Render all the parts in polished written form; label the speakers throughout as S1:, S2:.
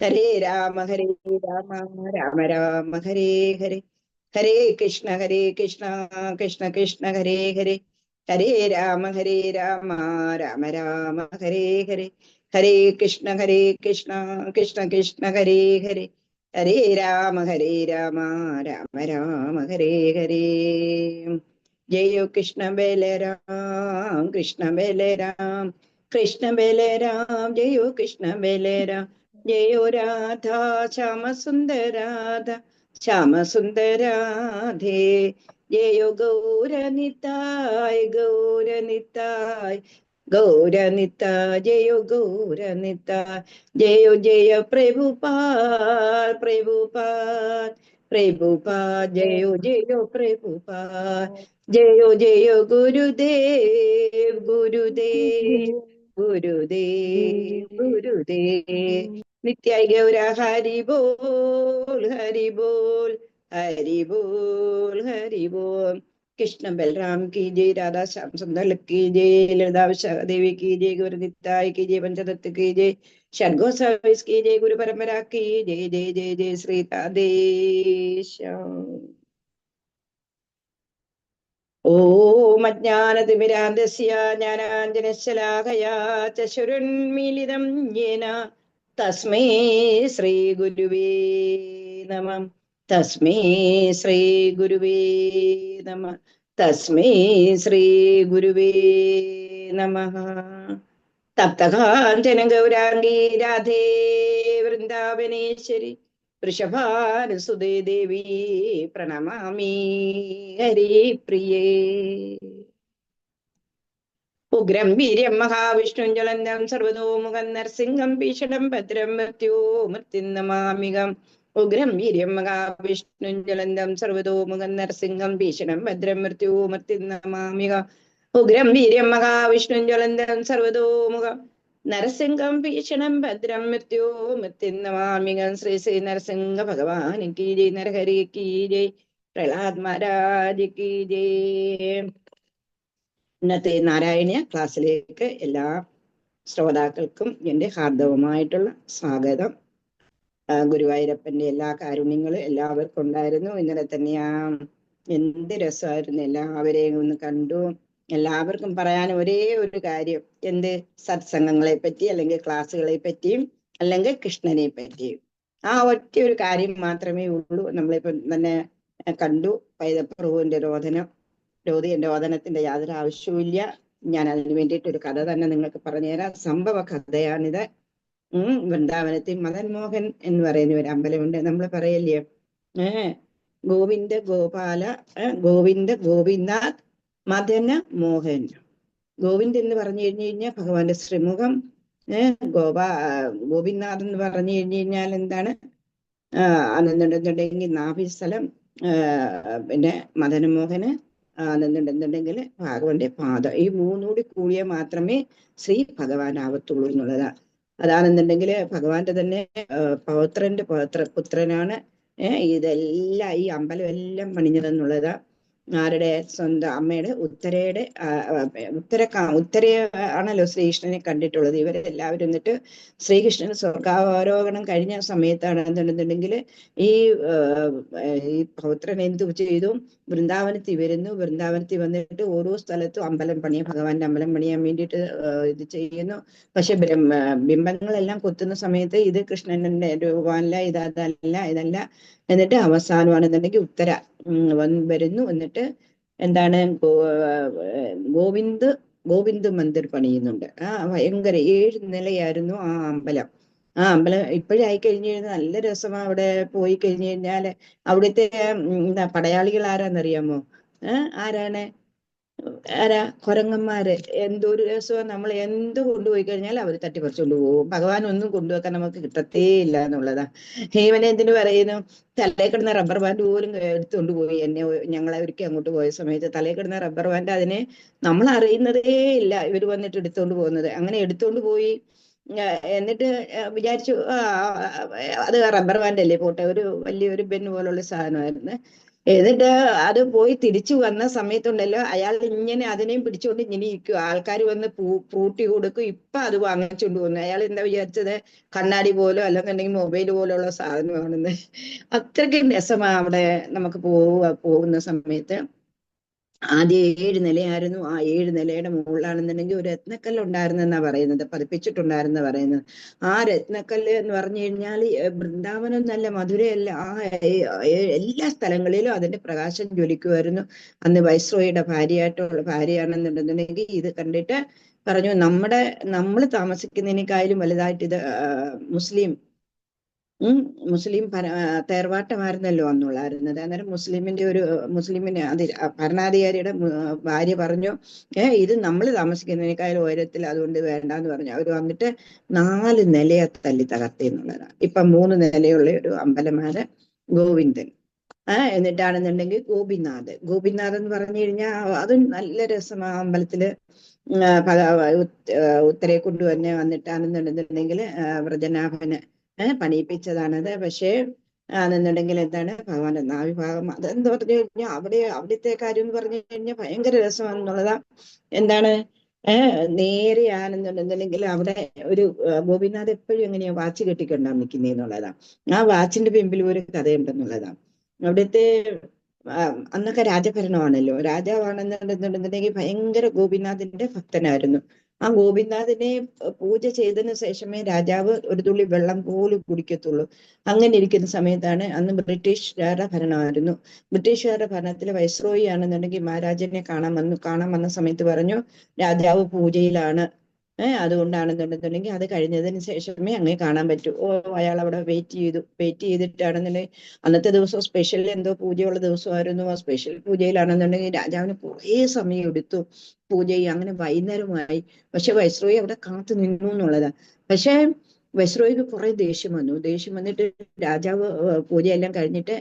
S1: ഹരേ രാമ ഹരേ രാമ രാമ രാമ ഹരേ ഹരേ ഹരേ കൃഷ്ണ കൃഷ്ണ കൃഷ്ണ ഹരേ ഹരേ ഹരേ രാമ രാമ രാമ ഹരേ ഹരേ ഹരേ കൃഷ്ണ കൃഷ്ണ കൃഷ്ണ ഹരേ ഹരേ ഹരേ രാമ രാമ രാമ ഹരേ ഹരേ ജയോ കൃഷ്ണ ബലരാം കൃഷ്ണ ബലരാം ജയോ കൃഷ്ണ ബലരാം ജയോ രാധാ ശ്യാമ സുന്ദരാധ ശ്യാമ സുന്ദരാധേ ജയോ ഗൗരനിതായ് ജയോ ഗൗരനിതായ് ജയോ ജയ പ്രഭുപാൽ ജയോ ജയോ പ്രഭുപാൽ ജയോ ഗുരുദേവ് നിത്യായി ഗൗര ഹരി ബോൾ ഹരി ബോൾ ഹരി ബോൾ ഹരി ബോൾ कृष्ण बलराम की जय, राधा श्याम सुंदर की जय, ललिता देवी की जय, गुरु निताई की जय, पंचतत्व की जय, षडगोस्वामी की जय, गुरु परंपरा की जय जय जय जय श्री राधेश्याम। ഓം അജ്ഞാനതിമിരാന്തസ്യ ജ്ഞാനാഞ്ജനശലാകയാ ചക്ഷുരുന്മീലിതം യേന തസ്മൈ ശ്രീ ഗുരുവേ നമഃ തസ്മൈ ശ്രീ ഗുരുവേ നമഃ തസ്മൈ ശ്രീ ഗുരുവേ നമഃ തപ്തകാഞ്ചന ഗൗരാംഗീ രാധേ വൃന്ദാവനേശ്വരി വൃഷഭാനുസുതേ ദേവി പ്രണമാമി ഹരിപ്രിയേ ഉഗ്രം വീര്യം മഹാവിഷ്ണു ജ്വലന്തം സർവതോമുഖം നരസിംഹം ഭീഷണം ഭദ്രം മൃത്യും നമാമികം ഉഗ്രം വീര്യം മഹാവിഷ്ണു ജ്വലന്തം സർവതോമുഖം നരസിംഹം ഭീഷണം ഭദ്രം മൃത്യും നമാമികം ഉഗ്രം വീര്യം മഹാവിഷ്ണു ജ്വലന്തം സർവതോമുഖം നരസിംഹം ഭീഷണം ഭദ്രം മൃത്യും നമാമികം ശ്രീ ശ്രീ നരസിംഹ ഭഗവാൻ കീ ജയ് നരഹരി കീ ജയ് പ്രഹ്ലാദ് മഹാരാജ് കീ ജയ്. ഇന്നത്തെ നാരായണീയ ക്ലാസ്സിലേക്ക് എല്ലാ ശ്രോതാക്കൾക്കും എൻ്റെ ഹാർദവമായിട്ടുള്ള സ്വാഗതം. ഗുരുവായൂരപ്പന്റെ എല്ലാ കാരുണ്യങ്ങളും എല്ലാവർക്കും ഉണ്ടായിരുന്നു. ഇന്നലെ തന്നെയാ എന്ത് രസമായിരുന്നു, എല്ലാവരെയും ഒന്ന് കണ്ടു. എല്ലാവർക്കും പറയാൻ ഒരേ ഒരു കാര്യം, എന്ത് സത്സംഗങ്ങളെ പറ്റി അല്ലെങ്കിൽ ക്ലാസ്സുകളെ പറ്റിയും അല്ലെങ്കിൽ കൃഷ്ണനെ പറ്റിയും. ആ ഒറ്റ ഒരു കാര്യം മാത്രമേ ഉള്ളൂ. നമ്മളിപ്പം തന്നെ കണ്ടു പൈതപ്രഭുവിന്റെ രോദനത്തിന്റെ യാതൊരു ആവശ്യവുമില്ല. ഞാൻ അതിന് വേണ്ടിയിട്ട് ഒരു കഥ തന്നെ നിങ്ങൾക്ക് പറഞ്ഞുതരാം. സംഭവ കഥയാണിത്. വൃന്ദാവനത്തിൽ മദൻ മോഹൻ എന്ന് പറയുന്ന ഒരു അമ്പലമുണ്ട്. നമ്മൾ പറയല്ലേ ഗോവിന്ദ ഗോപിനാഥ് മദന മോഹൻ. ഗോവിന്ദ് എന്ന് പറഞ്ഞു കഴിഞ്ഞാൽ ഭഗവാന്റെ ശ്രീമുഖം. ഗോപിനാഥ് എന്ന് പറഞ്ഞു കഴിഞ്ഞാൽ എന്താണ്, അതെന്നുണ്ടെന്നുണ്ടെങ്കിൽ നാഭിസ്ഥലം. പിന്നെ മദനമോഹന് എന്നുണ്ടെന്നുണ്ടെങ്കിൽ ഭഗവാന്റെ പാദം. ഈ മൂന്നുകൂടി കൂടിയ മാത്രമേ ശ്രീ ഭഗവാൻ ആവത്തുള്ളൂ എന്നുള്ളതാണ്. അതാണെന്നുണ്ടെങ്കിൽ ഭഗവാന്റെ തന്നെ പുത്രനാണ്. ഇതെല്ലാം ഈ അമ്പലം എല്ലാം പണിഞ്ഞതെന്നുള്ളതാ. ആരുടെ? സ്വന്തം അമ്മയുടെ ഉത്തര ആണല്ലോ ശ്രീകൃഷ്ണനെ കണ്ടിട്ടുള്ളത്. ഇവരെല്ലാവരും എന്നിട്ട് ശ്രീകൃഷ്ണൻ സ്വർഗാരോഹണം കഴിഞ്ഞ സമയത്താണ് എന്തുണ്ടെന്നുണ്ടെങ്കിൽ ഈ പൗത്രൻ എന്തു ചെയ്തു, വൃന്ദാവനത്തിൽ വരുന്നു. വൃന്ദാവനത്തിൽ വന്നിട്ട് ഓരോ സ്ഥലത്തും അമ്പലം പണിയാൻ, ഭഗവാന്റെ അമ്പലം പണിയാൻ വേണ്ടിയിട്ട് ഇത് ചെയ്യുന്നു. പക്ഷെ ബിംബങ്ങളെല്ലാം കൊത്തുന്ന സമയത്ത് ഇത് കൃഷ്ണന്റെ രൂപമല്ല, ഇതല്ല. എന്നിട്ട് അവസാനമാണെന്നുണ്ടെങ്കിൽ ഉത്തര വരുന്നു. എന്നിട്ട് എന്താണ്, ഗോവിന്ദ് മന്ദിർ പണിയുന്നുണ്ട്. ഭയങ്കര 7 നിലയായിരുന്നു ആ അമ്പലം. ആ അമ്പലം ഇപ്പോഴായി കഴിഞ്ഞു കഴിഞ്ഞാൽ നല്ല രസമാ. അവിടെ പോയി കഴിഞ്ഞു കഴിഞ്ഞാല് അവിടുത്തെ പടയാളികൾ ആരാന്നറിയാമോ? ആരാണ്? കുരങ്ങന്മാര്. എന്തൊരു രസമാണ്. നമ്മൾ എന്ത് കൊണ്ടുപോയി കഴിഞ്ഞാൽ അവർ തട്ടിപ്പറിച്ചുകൊണ്ട് പോകും. ഭഗവാൻ ഒന്നും കൊണ്ടുവെക്കാൻ നമുക്ക് കിട്ടത്തേ ഇല്ല എന്നുള്ളതാ. ഇവനെ എന്തിനു പറയുന്നു, തലയിൽ കിടന്ന റബ്ബർ ബാൻഡ് പോലും എടുത്തുകൊണ്ട് പോയി. ഞങ്ങളെ ഒരിക്കൽ അങ്ങോട്ട് പോയ സമയത്ത് തലയിൽ കിടന്ന റബ്ബർ ബാൻഡ് അതിനെ നമ്മൾ അറിയുന്നതേ ഇല്ല, ഇവർ വന്നിട്ട് എടുത്തുകൊണ്ട് പോകുന്നത്. അങ്ങനെ എടുത്തുകൊണ്ട് പോയി. എന്നിട്ട് വിചാരിച്ചു അത് റബ്ബർ ബാൻഡ് അല്ലേ, പോട്ടെ, ഒരു വലിയൊരു ബെന്ന് പോലുള്ള സാധനമായിരുന്നു. എന്നിട്ട് അത് പോയി തിരിച്ചു വന്ന സമയത്തുണ്ടല്ലോ അയാൾ ഇങ്ങനെ അതിനെയും പിടിച്ചുകൊണ്ട് ഇങ്ങനെ ഇരിക്കും. ആൾക്കാർ വന്ന് പൂട്ടി കൊടുക്കും. ഇപ്പൊ അത് വാങ്ങിച്ചുകൊണ്ട് പോകുന്നു. അയാൾ എന്താ വിചാരിച്ചത്, കണ്ണാടി പോലോ അല്ലെന്നുണ്ടെങ്കിൽ മൊബൈൽ പോലുള്ള സാധനമാണെന്ന്. അത്രയ്ക്കും രസമാ അവിടെ നമുക്ക് പോകുന്ന സമയത്ത്. ആദ്യം 7 നിലയായിരുന്നു. ആ 7 നിലയുടെ മുകളിലാണെന്നുണ്ടെങ്കിൽ ഒരു രത്നക്കല്ല് ഉണ്ടായിരുന്നെന്നാ പറയുന്നത്, പതിപ്പിച്ചിട്ടുണ്ടായിരുന്ന പറയുന്നത്. ആ രത്നക്കല്ല് എന്ന് പറഞ്ഞു കഴിഞ്ഞാൽ വൃന്ദാവനം എന്നല്ല, മധുരയല്ല, ആ എല്ലാ സ്ഥലങ്ങളിലും അതിന്റെ പ്രകാശം ജ്വലിക്കുമായിരുന്നു. അന്ന് വൈസ്രോയിയുടെ ഭാര്യയാണെന്നുണ്ടെന്നുണ്ടെങ്കിൽ ഇത് കണ്ടിട്ട് പറഞ്ഞു, നമ്മൾ താമസിക്കുന്നതിനേക്കാളും വലുതായിട്ട് ഇത് മുസ്ലിം തേർവാട്ടമായിരുന്നല്ലോ അന്നുള്ളായിരുന്നത്. അന്നേരം മുസ്ലിമിന്റെ ഭരണാധികാരിയുടെ ഭാര്യ പറഞ്ഞു, ഇത് നമ്മൾ താമസിക്കുന്നതിനേക്കാളും ഉയരത്തിൽ, അതുകൊണ്ട് വേണ്ടാന്ന് പറഞ്ഞു. അവർ വന്നിട്ട് 4 നിലയെ തല്ലി തകർത്തി എന്നുള്ളതാണ്. ഇപ്പൊ 3 നിലയുള്ള ഒരു അമ്പലമാണ് ഗോവിന്ദൻ. എന്നിട്ടാണെന്നുണ്ടെങ്കിൽ ഗോപിനാഥ് എന്ന് പറഞ്ഞു കഴിഞ്ഞാൽ അതും നല്ല രസമാ. അമ്പലത്തില് ഉത്തരയെ കൊണ്ടുതന്നെ വന്നിട്ടാണെന്നുണ്ടെന്നുണ്ടെങ്കിൽ വ്രജനാഭന് പണിയിപ്പിച്ചതാണത്. പക്ഷേ ആണെന്നുണ്ടെങ്കിൽ എന്താണ് ഭഗവാന്റെ നാവിഭാഗം, അതെന്ത് പറഞ്ഞു കഴിഞ്ഞാൽ അവിടുത്തെ കാര്യം എന്ന് പറഞ്ഞു കഴിഞ്ഞാൽ ഭയങ്കര രസമാണെന്നുള്ളതാ. എന്താണ് നേരെ ആണെന്നുണ്ടെന്നുണ്ടെങ്കിൽ അവിടെ ഒരു ഗോപിനാഥ് എപ്പോഴും എങ്ങനെയാ വാച്ച് കെട്ടിക്കൊണ്ടാണ് നിൽക്കുന്നതെന്നുള്ളതാ. ആ വാച്ചിന്റെ പിമ്പിൽ ഒരു കഥയുണ്ടെന്നുള്ളതാണ്. അവിടുത്തെ അന്നൊക്കെ രാജഭരണമാണല്ലോ, രാജാവാണെന്നുണ്ടെന്നുണ്ടെന്നുണ്ടെങ്കിൽ ഭയങ്കര ഗോപിനാഥിന്റെ ഭക്തനായിരുന്നു. ആ ഗോപിനാഥിനെ പൂജ ചെയ്തതിനു ശേഷമേ രാജാവ് ഒരു തുള്ളി വെള്ളം പോലും കുടിക്കത്തുള്ളൂ. അങ്ങനെ ഇരിക്കുന്ന സമയത്താണ്, അന്ന് ബ്രിട്ടീഷുകാരുടെ ഭരണമായിരുന്നു. ബ്രിട്ടീഷുകാരുടെ ഭരണത്തിൽ വൈസ്രോയി ആണെന്നുണ്ടെങ്കിൽ മഹാരാജനെ കാണാൻ വന്ന സമയത്ത് പറഞ്ഞു, രാജാവ് പൂജയിലാണ്, അതുകൊണ്ടാണെന്നുണ്ടെന്നുണ്ടെങ്കിൽ അത് കഴിഞ്ഞതിന് ശേഷമേ അങ്ങേ കാണാൻ പറ്റൂ. അയാൾ അവിടെ വെയിറ്റ് ചെയ്തിട്ടാണെന്നുണ്ടെങ്കിൽ അന്നത്തെ ദിവസം സ്പെഷ്യൽ എന്തോ പൂജയുള്ള ദിവസമായിരുന്നു. ആ സ്പെഷ്യൽ പൂജയിലാണെന്നുണ്ടെങ്കിൽ രാജാവിന് കുറേ സമയം എടുത്തു പൂജ ചെയ്യും. അങ്ങനെ വൈകുന്നേരമായി. പക്ഷെ വൈസ്രോയി അവിടെ കാത്തു നിന്നു എന്നുള്ളതാണ്. പക്ഷെ വൈസ്രോയിക്ക് കുറെ ദേഷ്യം വന്നിട്ട് രാജാവ് പൂജയെല്ലാം കഴിഞ്ഞിട്ട്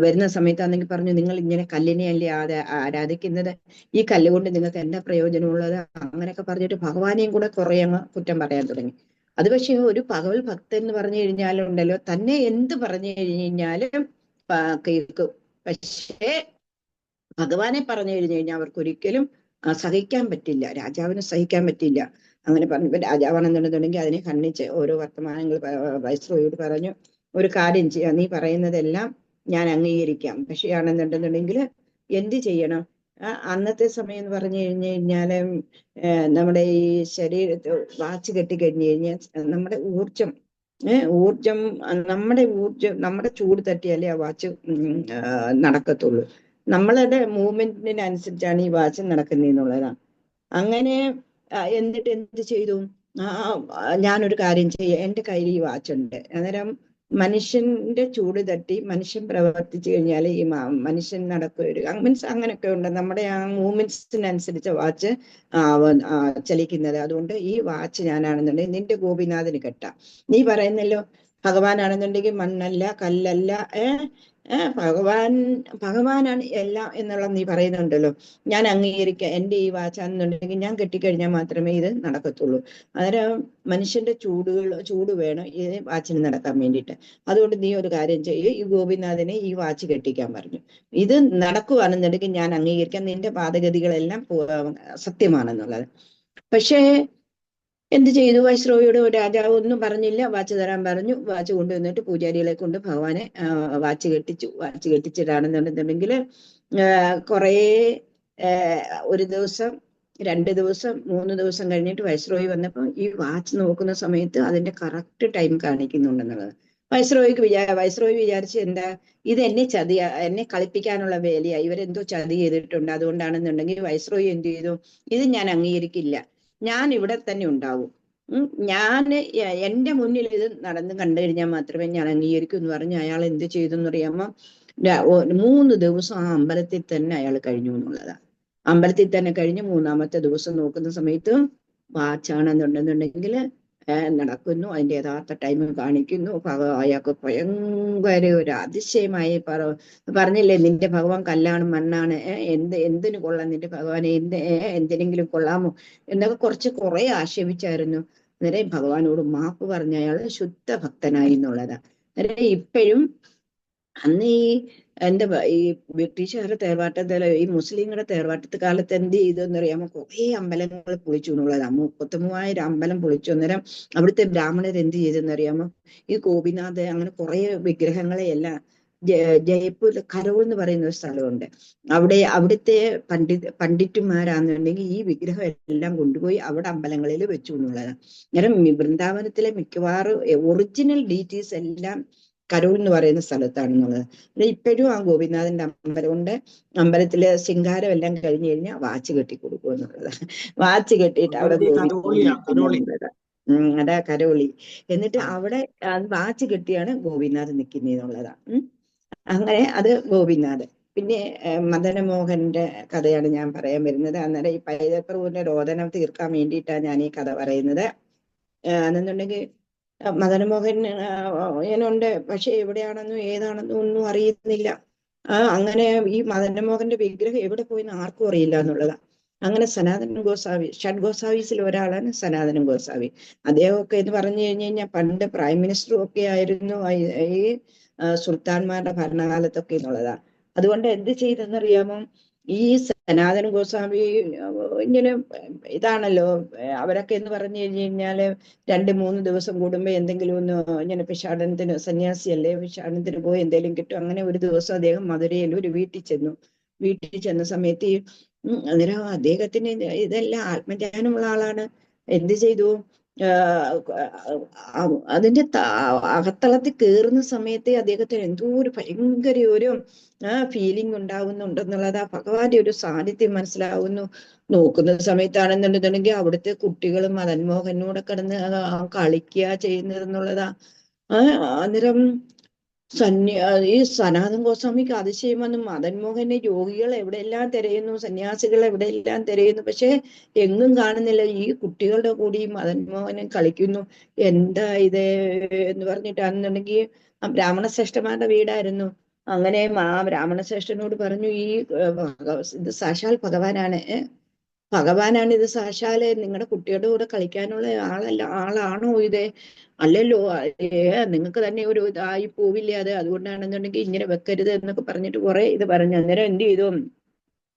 S1: വരുന്ന സമയത്താണെങ്കിൽ പറഞ്ഞു, നിങ്ങൾ ഇങ്ങനെ കല്ലിനെയല്ലേ ആരാധിക്കുന്നത്, ഈ കല്ല് കൊണ്ട് നിങ്ങൾക്ക് എന്താ പ്രയോജനമുള്ളത്, അങ്ങനെയൊക്കെ പറഞ്ഞിട്ട് ഭഗവാനെയും കൂടെ കുറെ അങ്ങ് കുറ്റം പറയാൻ തുടങ്ങി. അത് പക്ഷെ ഒരു ഭഗവത് ഭക്തൻ എന്ന് പറഞ്ഞു കഴിഞ്ഞാലുണ്ടല്ലോ, തന്നെ എന്ത് പറഞ്ഞു കഴിഞ്ഞാലും കേൾക്കും. പക്ഷേ ഭഗവാനെ പറഞ്ഞു കഴിഞ്ഞു കഴിഞ്ഞാൽ അവർക്ക് ഒരിക്കലും സഹിക്കാൻ പറ്റില്ല, രാജാവിന് സഹിക്കാൻ പറ്റില്ല. അങ്ങനെ പറഞ്ഞപ്പോൾ രാജാവാണെന്നുണ്ടെന്നുണ്ടെങ്കിൽ അതിനെ ഖണ്ഡിച്ച് ഓരോ വർത്തമാനങ്ങൾ വൈസ്രോയോട് പറഞ്ഞു, ഒരു കാര്യം ചെയ്യാം, നീ പറയുന്നതെല്ലാം ഞാൻ അംഗീകരിക്കാം, പക്ഷെ ആണെന്നുണ്ടെന്നുണ്ടെങ്കിൽ എന്ത് ചെയ്യണം? അന്നത്തെ സമയം എന്ന് പറഞ്ഞു കഴിഞ്ഞാല് നമ്മുടെ ഈ ശരീരത്തിൽ വാച്ച് കെട്ടിക്കഴിഞ്ഞു കഴിഞ്ഞാൽ നമ്മുടെ ഊർജം നമ്മുടെ ചൂട് തട്ടിയാലേ ആ വാച്ച് നടക്കത്തുള്ളൂ. നമ്മളുടെ മൂവ്മെന്റിനനുസരിച്ചാണ് ഈ വാച്ച് നടക്കുന്നതെന്നുള്ളതാണ്. അങ്ങനെ എന്നിട്ട് എന്ത് ചെയ്തു, ഞാനൊരു കാര്യം ചെയ്യാം, എൻ്റെ കയ്യിൽ ഈ വാച്ച് ഉണ്ട്. അന്നേരം മനുഷ്യന്റെ ചൂട് തട്ടി മനുഷ്യൻ പ്രവർത്തിച്ചു കഴിഞ്ഞാൽ ഈ മനുഷ്യൻ മീൻസ് അങ്ങനെയൊക്കെ ഉണ്ട്. നമ്മുടെ ആ മൂവ്മെന്റ്സിനനുസരിച്ച് വാച്ച് ചലിക്കുന്നത്. അതുകൊണ്ട് ഈ വാച്ച് ഞാനാണെന്നുണ്ടെങ്കിൽ നിന്റെ ഗോപിനാഥിന് കെട്ടാം. നീ പറയുന്നല്ലോ ഭഗവാനാണെന്നുണ്ടെങ്കിൽ മണ്ണല്ല, കല്ലല്ല, ഭഗവാനാണ് എല്ലാം എന്നുള്ള നീ പറയുന്നുണ്ടല്ലോ, ഞാൻ അംഗീകരിക്കാം. എൻ്റെ ഈ വാച്ചാണെന്നുണ്ടെങ്കിൽ ഞാൻ കെട്ടിക്കഴിഞ്ഞാൽ മാത്രമേ ഇത് നടക്കത്തുള്ളൂ. അന്നേരം മനുഷ്യന്റെ ചൂട് വേണം ഈ വാച്ചിന് നടക്കാൻ വേണ്ടിയിട്ട്. അതുകൊണ്ട് നീ ഒരു കാര്യം ചെയ്യ്, ഈ ഗോപിനാഥിനെ ഈ വാച്ച് കെട്ടിക്കാൻ പറഞ്ഞു. ഇത് നടക്കുവാണെന്നുണ്ടെങ്കിൽ ഞാൻ അംഗീകരിക്കാം, നിന്റെ വാദഗതികളെല്ലാം സത്യമാണെന്നുള്ളത്. പക്ഷേ എന്ത് ചെയ്തു, വൈസ്രോയിയോട് രാജാവ് ഒന്നും പറഞ്ഞില്ല, വാച്ച് തരാൻ പറഞ്ഞു. വാച്ച് കൊണ്ടുവന്നിട്ട് പൂജാരികളെ കൊണ്ട് ഭഗവാനെ വാച്ച് കെട്ടിച്ചിട്ടാണെന്നുണ്ടെന്നുണ്ടെങ്കിൽ കുറേ ഒരു ദിവസം, 2 ദിവസം, 3 ദിവസം കഴിഞ്ഞിട്ട് വൈസ്രോയി വന്നപ്പോൾ ഈ വാച്ച് നോക്കുന്ന സമയത്ത് അതിന്റെ കറക്റ്റ് ടൈം കാണിക്കുന്നുണ്ടെന്നുള്ളത്. വൈസ്രോയി വിചാരിച്ച്, എന്താ ഇത് എന്നെ കളിപ്പിക്കാനുള്ള വേലയാ, ഇവരെന്തോ ചതി ചെയ്തിട്ടുണ്ട്, അതുകൊണ്ടാണെന്നുണ്ടെങ്കിൽ വൈസ്രോയി എന്ത് ചെയ്തു, ഇത് ഞാൻ അംഗീകരിക്കില്ല, ഞാൻ ഇവിടെ തന്നെ ഉണ്ടാവും, എന്റെ മുന്നിൽ ഇത് നടന്ന് കണ്ടു കഴിഞ്ഞാൽ മാത്രമേ ഞാൻ അംഗീകരിക്കൂ എന്ന് പറഞ്ഞ് അയാൾ എന്ത് ചെയ്തു എന്നറിയാമോ, 3 ദിവസം ആ അമ്പലത്തിൽ തന്നെ അയാൾ കഴിഞ്ഞു എന്നുള്ളതാണ്. അമ്പലത്തിൽ തന്നെ കഴിഞ്ഞ് 3-ാമത്തെ ദിവസം നോക്കുന്ന സമയത്ത് വാച്ചാണെന്നുണ്ടെന്നുണ്ടെങ്കിൽ നടക്കുന്നു, അതിന്റെ യഥാർത്ഥ ടൈം കാണിക്കുന്നു. അയാൾക്ക് ഭയങ്കര ഒരു അതിശയമായി പറഞ്ഞില്ലേ, നിന്റെ ഭഗവാൻ കല്ലാണ്, മണ്ണാണ്, എന്തിനു കൊള്ളാം നിന്റെ ഭഗവാനെ, എന്തിനെങ്കിലും കൊള്ളാമോ എന്നൊക്കെ കുറെ ആക്ഷേപിച്ചായിരുന്നു. അന്നേരം ഭഗവാനോട് മാപ്പ് പറഞ്ഞ അയാൾ ശുദ്ധ ഭക്തനായി എന്നുള്ളതാ. അന്നേരം ഇപ്പോഴും അന്ന് ഈ ഈ ബ്രിട്ടീഷുകാരുടെ തേർവാട്ടത്തിൽ ഈ മുസ്ലിങ്ങളുടെ തേർവാട്ടത്തെ കാലത്ത് എന്ത് ചെയ്തെന്ന് അറിയാമോ? കുറെ അമ്പലങ്ങൾ പൊളിച്ചു എന്നുള്ളതാണ്. 33,000 അമ്പലം പൊളിച്ചു. അന്നേരം അവിടുത്തെ ബ്രാഹ്മണർ എന്ത് ചെയ്തെന്ന് അറിയാമോ? ഈ ഗോപിനാഥ് അങ്ങനെ കുറെ വിഗ്രഹങ്ങളെ എല്ലാം ജയ്പൂർ കരോൾ എന്ന് പറയുന്ന ഒരു സ്ഥലമുണ്ട്. അവിടുത്തെ പണ്ഡിറ്റുമാരാണെന്നുണ്ടെങ്കിൽ ഈ വിഗ്രഹം എല്ലാം കൊണ്ടുപോയി അവിടെ അമ്പലങ്ങളിൽ വെച്ചു എന്നുള്ളതാണ്. അന്നേരം വൃന്ദാവനത്തിലെ മിക്കവാറും ഒറിജിനൽ ഡീറ്റെയിൽസ് എല്ലാം കരോൾ എന്ന് പറയുന്ന സ്ഥലത്താണെന്നുള്ളത്. പിന്നെ ഇപ്പോഴും ആ ഗോപിനാഥന്റെ അമ്പലമുണ്ട്. അമ്പലത്തിലെ ശൃംഗാരം എല്ലാം കഴിഞ്ഞു കഴിഞ്ഞാൽ വാച്ച് കെട്ടി കൊടുക്കും എന്നുള്ളതാണ്. വാച്ച് കെട്ടിയിട്ട് അവിടെ ഗോപിനാഥ് അതാ കരോളി. എന്നിട്ട് അവിടെ വാച്ച് കെട്ടിയാണ് ഗോപിനാഥ് നിൽക്കുന്നത് എന്നുള്ളതാണ്. അങ്ങനെ അത് ഗോപിനാഥ്. പിന്നെ മദനമോഹന്റെ കഥയാണ് ഞാൻ പറയാൻ വരുന്നത്. അന്നേരം ഈ പൈതപ്രഭുവിന്റെ രോദനം തീർക്കാൻ വേണ്ടിയിട്ടാണ് ഞാൻ ഈ കഥ പറയുന്നത്. എന്നുണ്ടെങ്കിൽ മദനമോഹൻ ഇങ്ങനുണ്ട്, പക്ഷെ എവിടെയാണെന്നും ഏതാണെന്നും ഒന്നും അറിയുന്നില്ല. അങ്ങനെ ഈ മദനമോഹന്റെ വിഗ്രഹം എവിടെ പോയിന്ന് ആർക്കും അറിയില്ല എന്നുള്ളതാണ്. അങ്ങനെ സനാതന ഗോസ്വാമി, ഷഡ് ഗോസ്വാമീസിൽ ഒരാളാണ് സനാതന ഗോസ്വാമി. അദ്ദേഹമൊക്കെ എന്ന് പറഞ്ഞു കഴിഞ്ഞാൽ പണ്ട് പ്രൈം മിനിസ്റ്ററും ഒക്കെ ആയിരുന്നു ഈ സുൽത്താൻമാരുടെ ഭരണകാലത്തൊക്കെ എന്നുള്ളതാണ്. അതുകൊണ്ട് എന്ത് ചെയ്തെന്നറിയാമോ? ഈ സനാതന ഗോസ്വാമി ഇങ്ങനെ ഇതാണല്ലോ, അവരൊക്കെ എന്ന് പറഞ്ഞു കഴിഞ്ഞാല് 2-3 ദിവസം കൂടുമ്പോ എന്തെങ്കിലും ഒന്ന് ഇങ്ങനെ ഭിക്ഷാടനത്തിന്, സന്യാസിയല്ലേ, ഭിക്ഷാടനത്തിന് പോയി എന്തെങ്കിലും കിട്ടും. അങ്ങനെ ഒരു ദിവസം അദ്ദേഹം മധുരയിൽ ഒരു വീട്ടിൽ ചെന്നു. വീട്ടിൽ ചെന്ന സമയത്ത് അന്നേരം അദ്ദേഹത്തിന് ഇതെല്ലാം ആത്മജ്ഞാനമുള്ള ആളാണ്. എന്ത് ചെയ്തു? അതിന്റെ അകത്തളത്തിൽ കയറുന്ന സമയത്തെ അദ്ദേഹത്തിന് എന്തോ ഒരു ഭയങ്കര ഒരു ഫീലിംഗ് ഉണ്ടാവുന്നുണ്ടെന്നുള്ളത്, ആ ഭഗവാന്റെ ഒരു സാന്നിധ്യം മനസ്സിലാവുന്നു. നോക്കുന്ന സമയത്താണെന്നുണ്ടെന്നുണ്ടെങ്കിൽ അവിടുത്തെ കുട്ടികളും മദൻമോഹനോടെ കിടന്ന് കളിക്കുക ചെയ്യുന്നതെന്നുള്ളതാ. അന്നേരം ഈ സനാതൻ ഗോസ്വാമിക്ക് അതിശയം വന്നു. മദൻമോഹന്റെ യോഗികൾ എവിടെയെല്ലാം തിരയുന്നു, സന്യാസികൾ എവിടെയെല്ലാം തിരയുന്നു, പക്ഷെ എങ്ങും കാണുന്നില്ല. ഈ കുട്ടികളുടെ കൂടി മദൻമോഹനൻ കളിക്കുന്നു. എന്താ ഇത് എന്ന് പറഞ്ഞിട്ടാണെന്നുണ്ടെങ്കിൽ ആ ബ്രാഹ്മണ ശ്രേഷ്ഠന്മാരുടെ വീടായിരുന്നു. അങ്ങനെ ആ ബ്രാഹ്മണ ശ്രേഷ്ഠനോട് പറഞ്ഞു, ഇത് സാക്ഷാൽ ഭഗവാനാണ് ഇത് സാക്ഷാല് നിങ്ങളുടെ കുട്ടിയുടെ കൂടെ കളിക്കാനുള്ള ആളാണോ ഇത്? അല്ലല്ലോ, നിങ്ങൾക്ക് തന്നെ ഒരു ഇതായി പോവില്ലേ അത്, അതുകൊണ്ടാണെന്നുണ്ടെങ്കിൽ ഇങ്ങനെ വെക്കരുത് എന്നൊക്കെ പറഞ്ഞിട്ട് കുറെ ഇത് പറഞ്ഞു. അന്നേരം എന്ത് ചെയ്തു?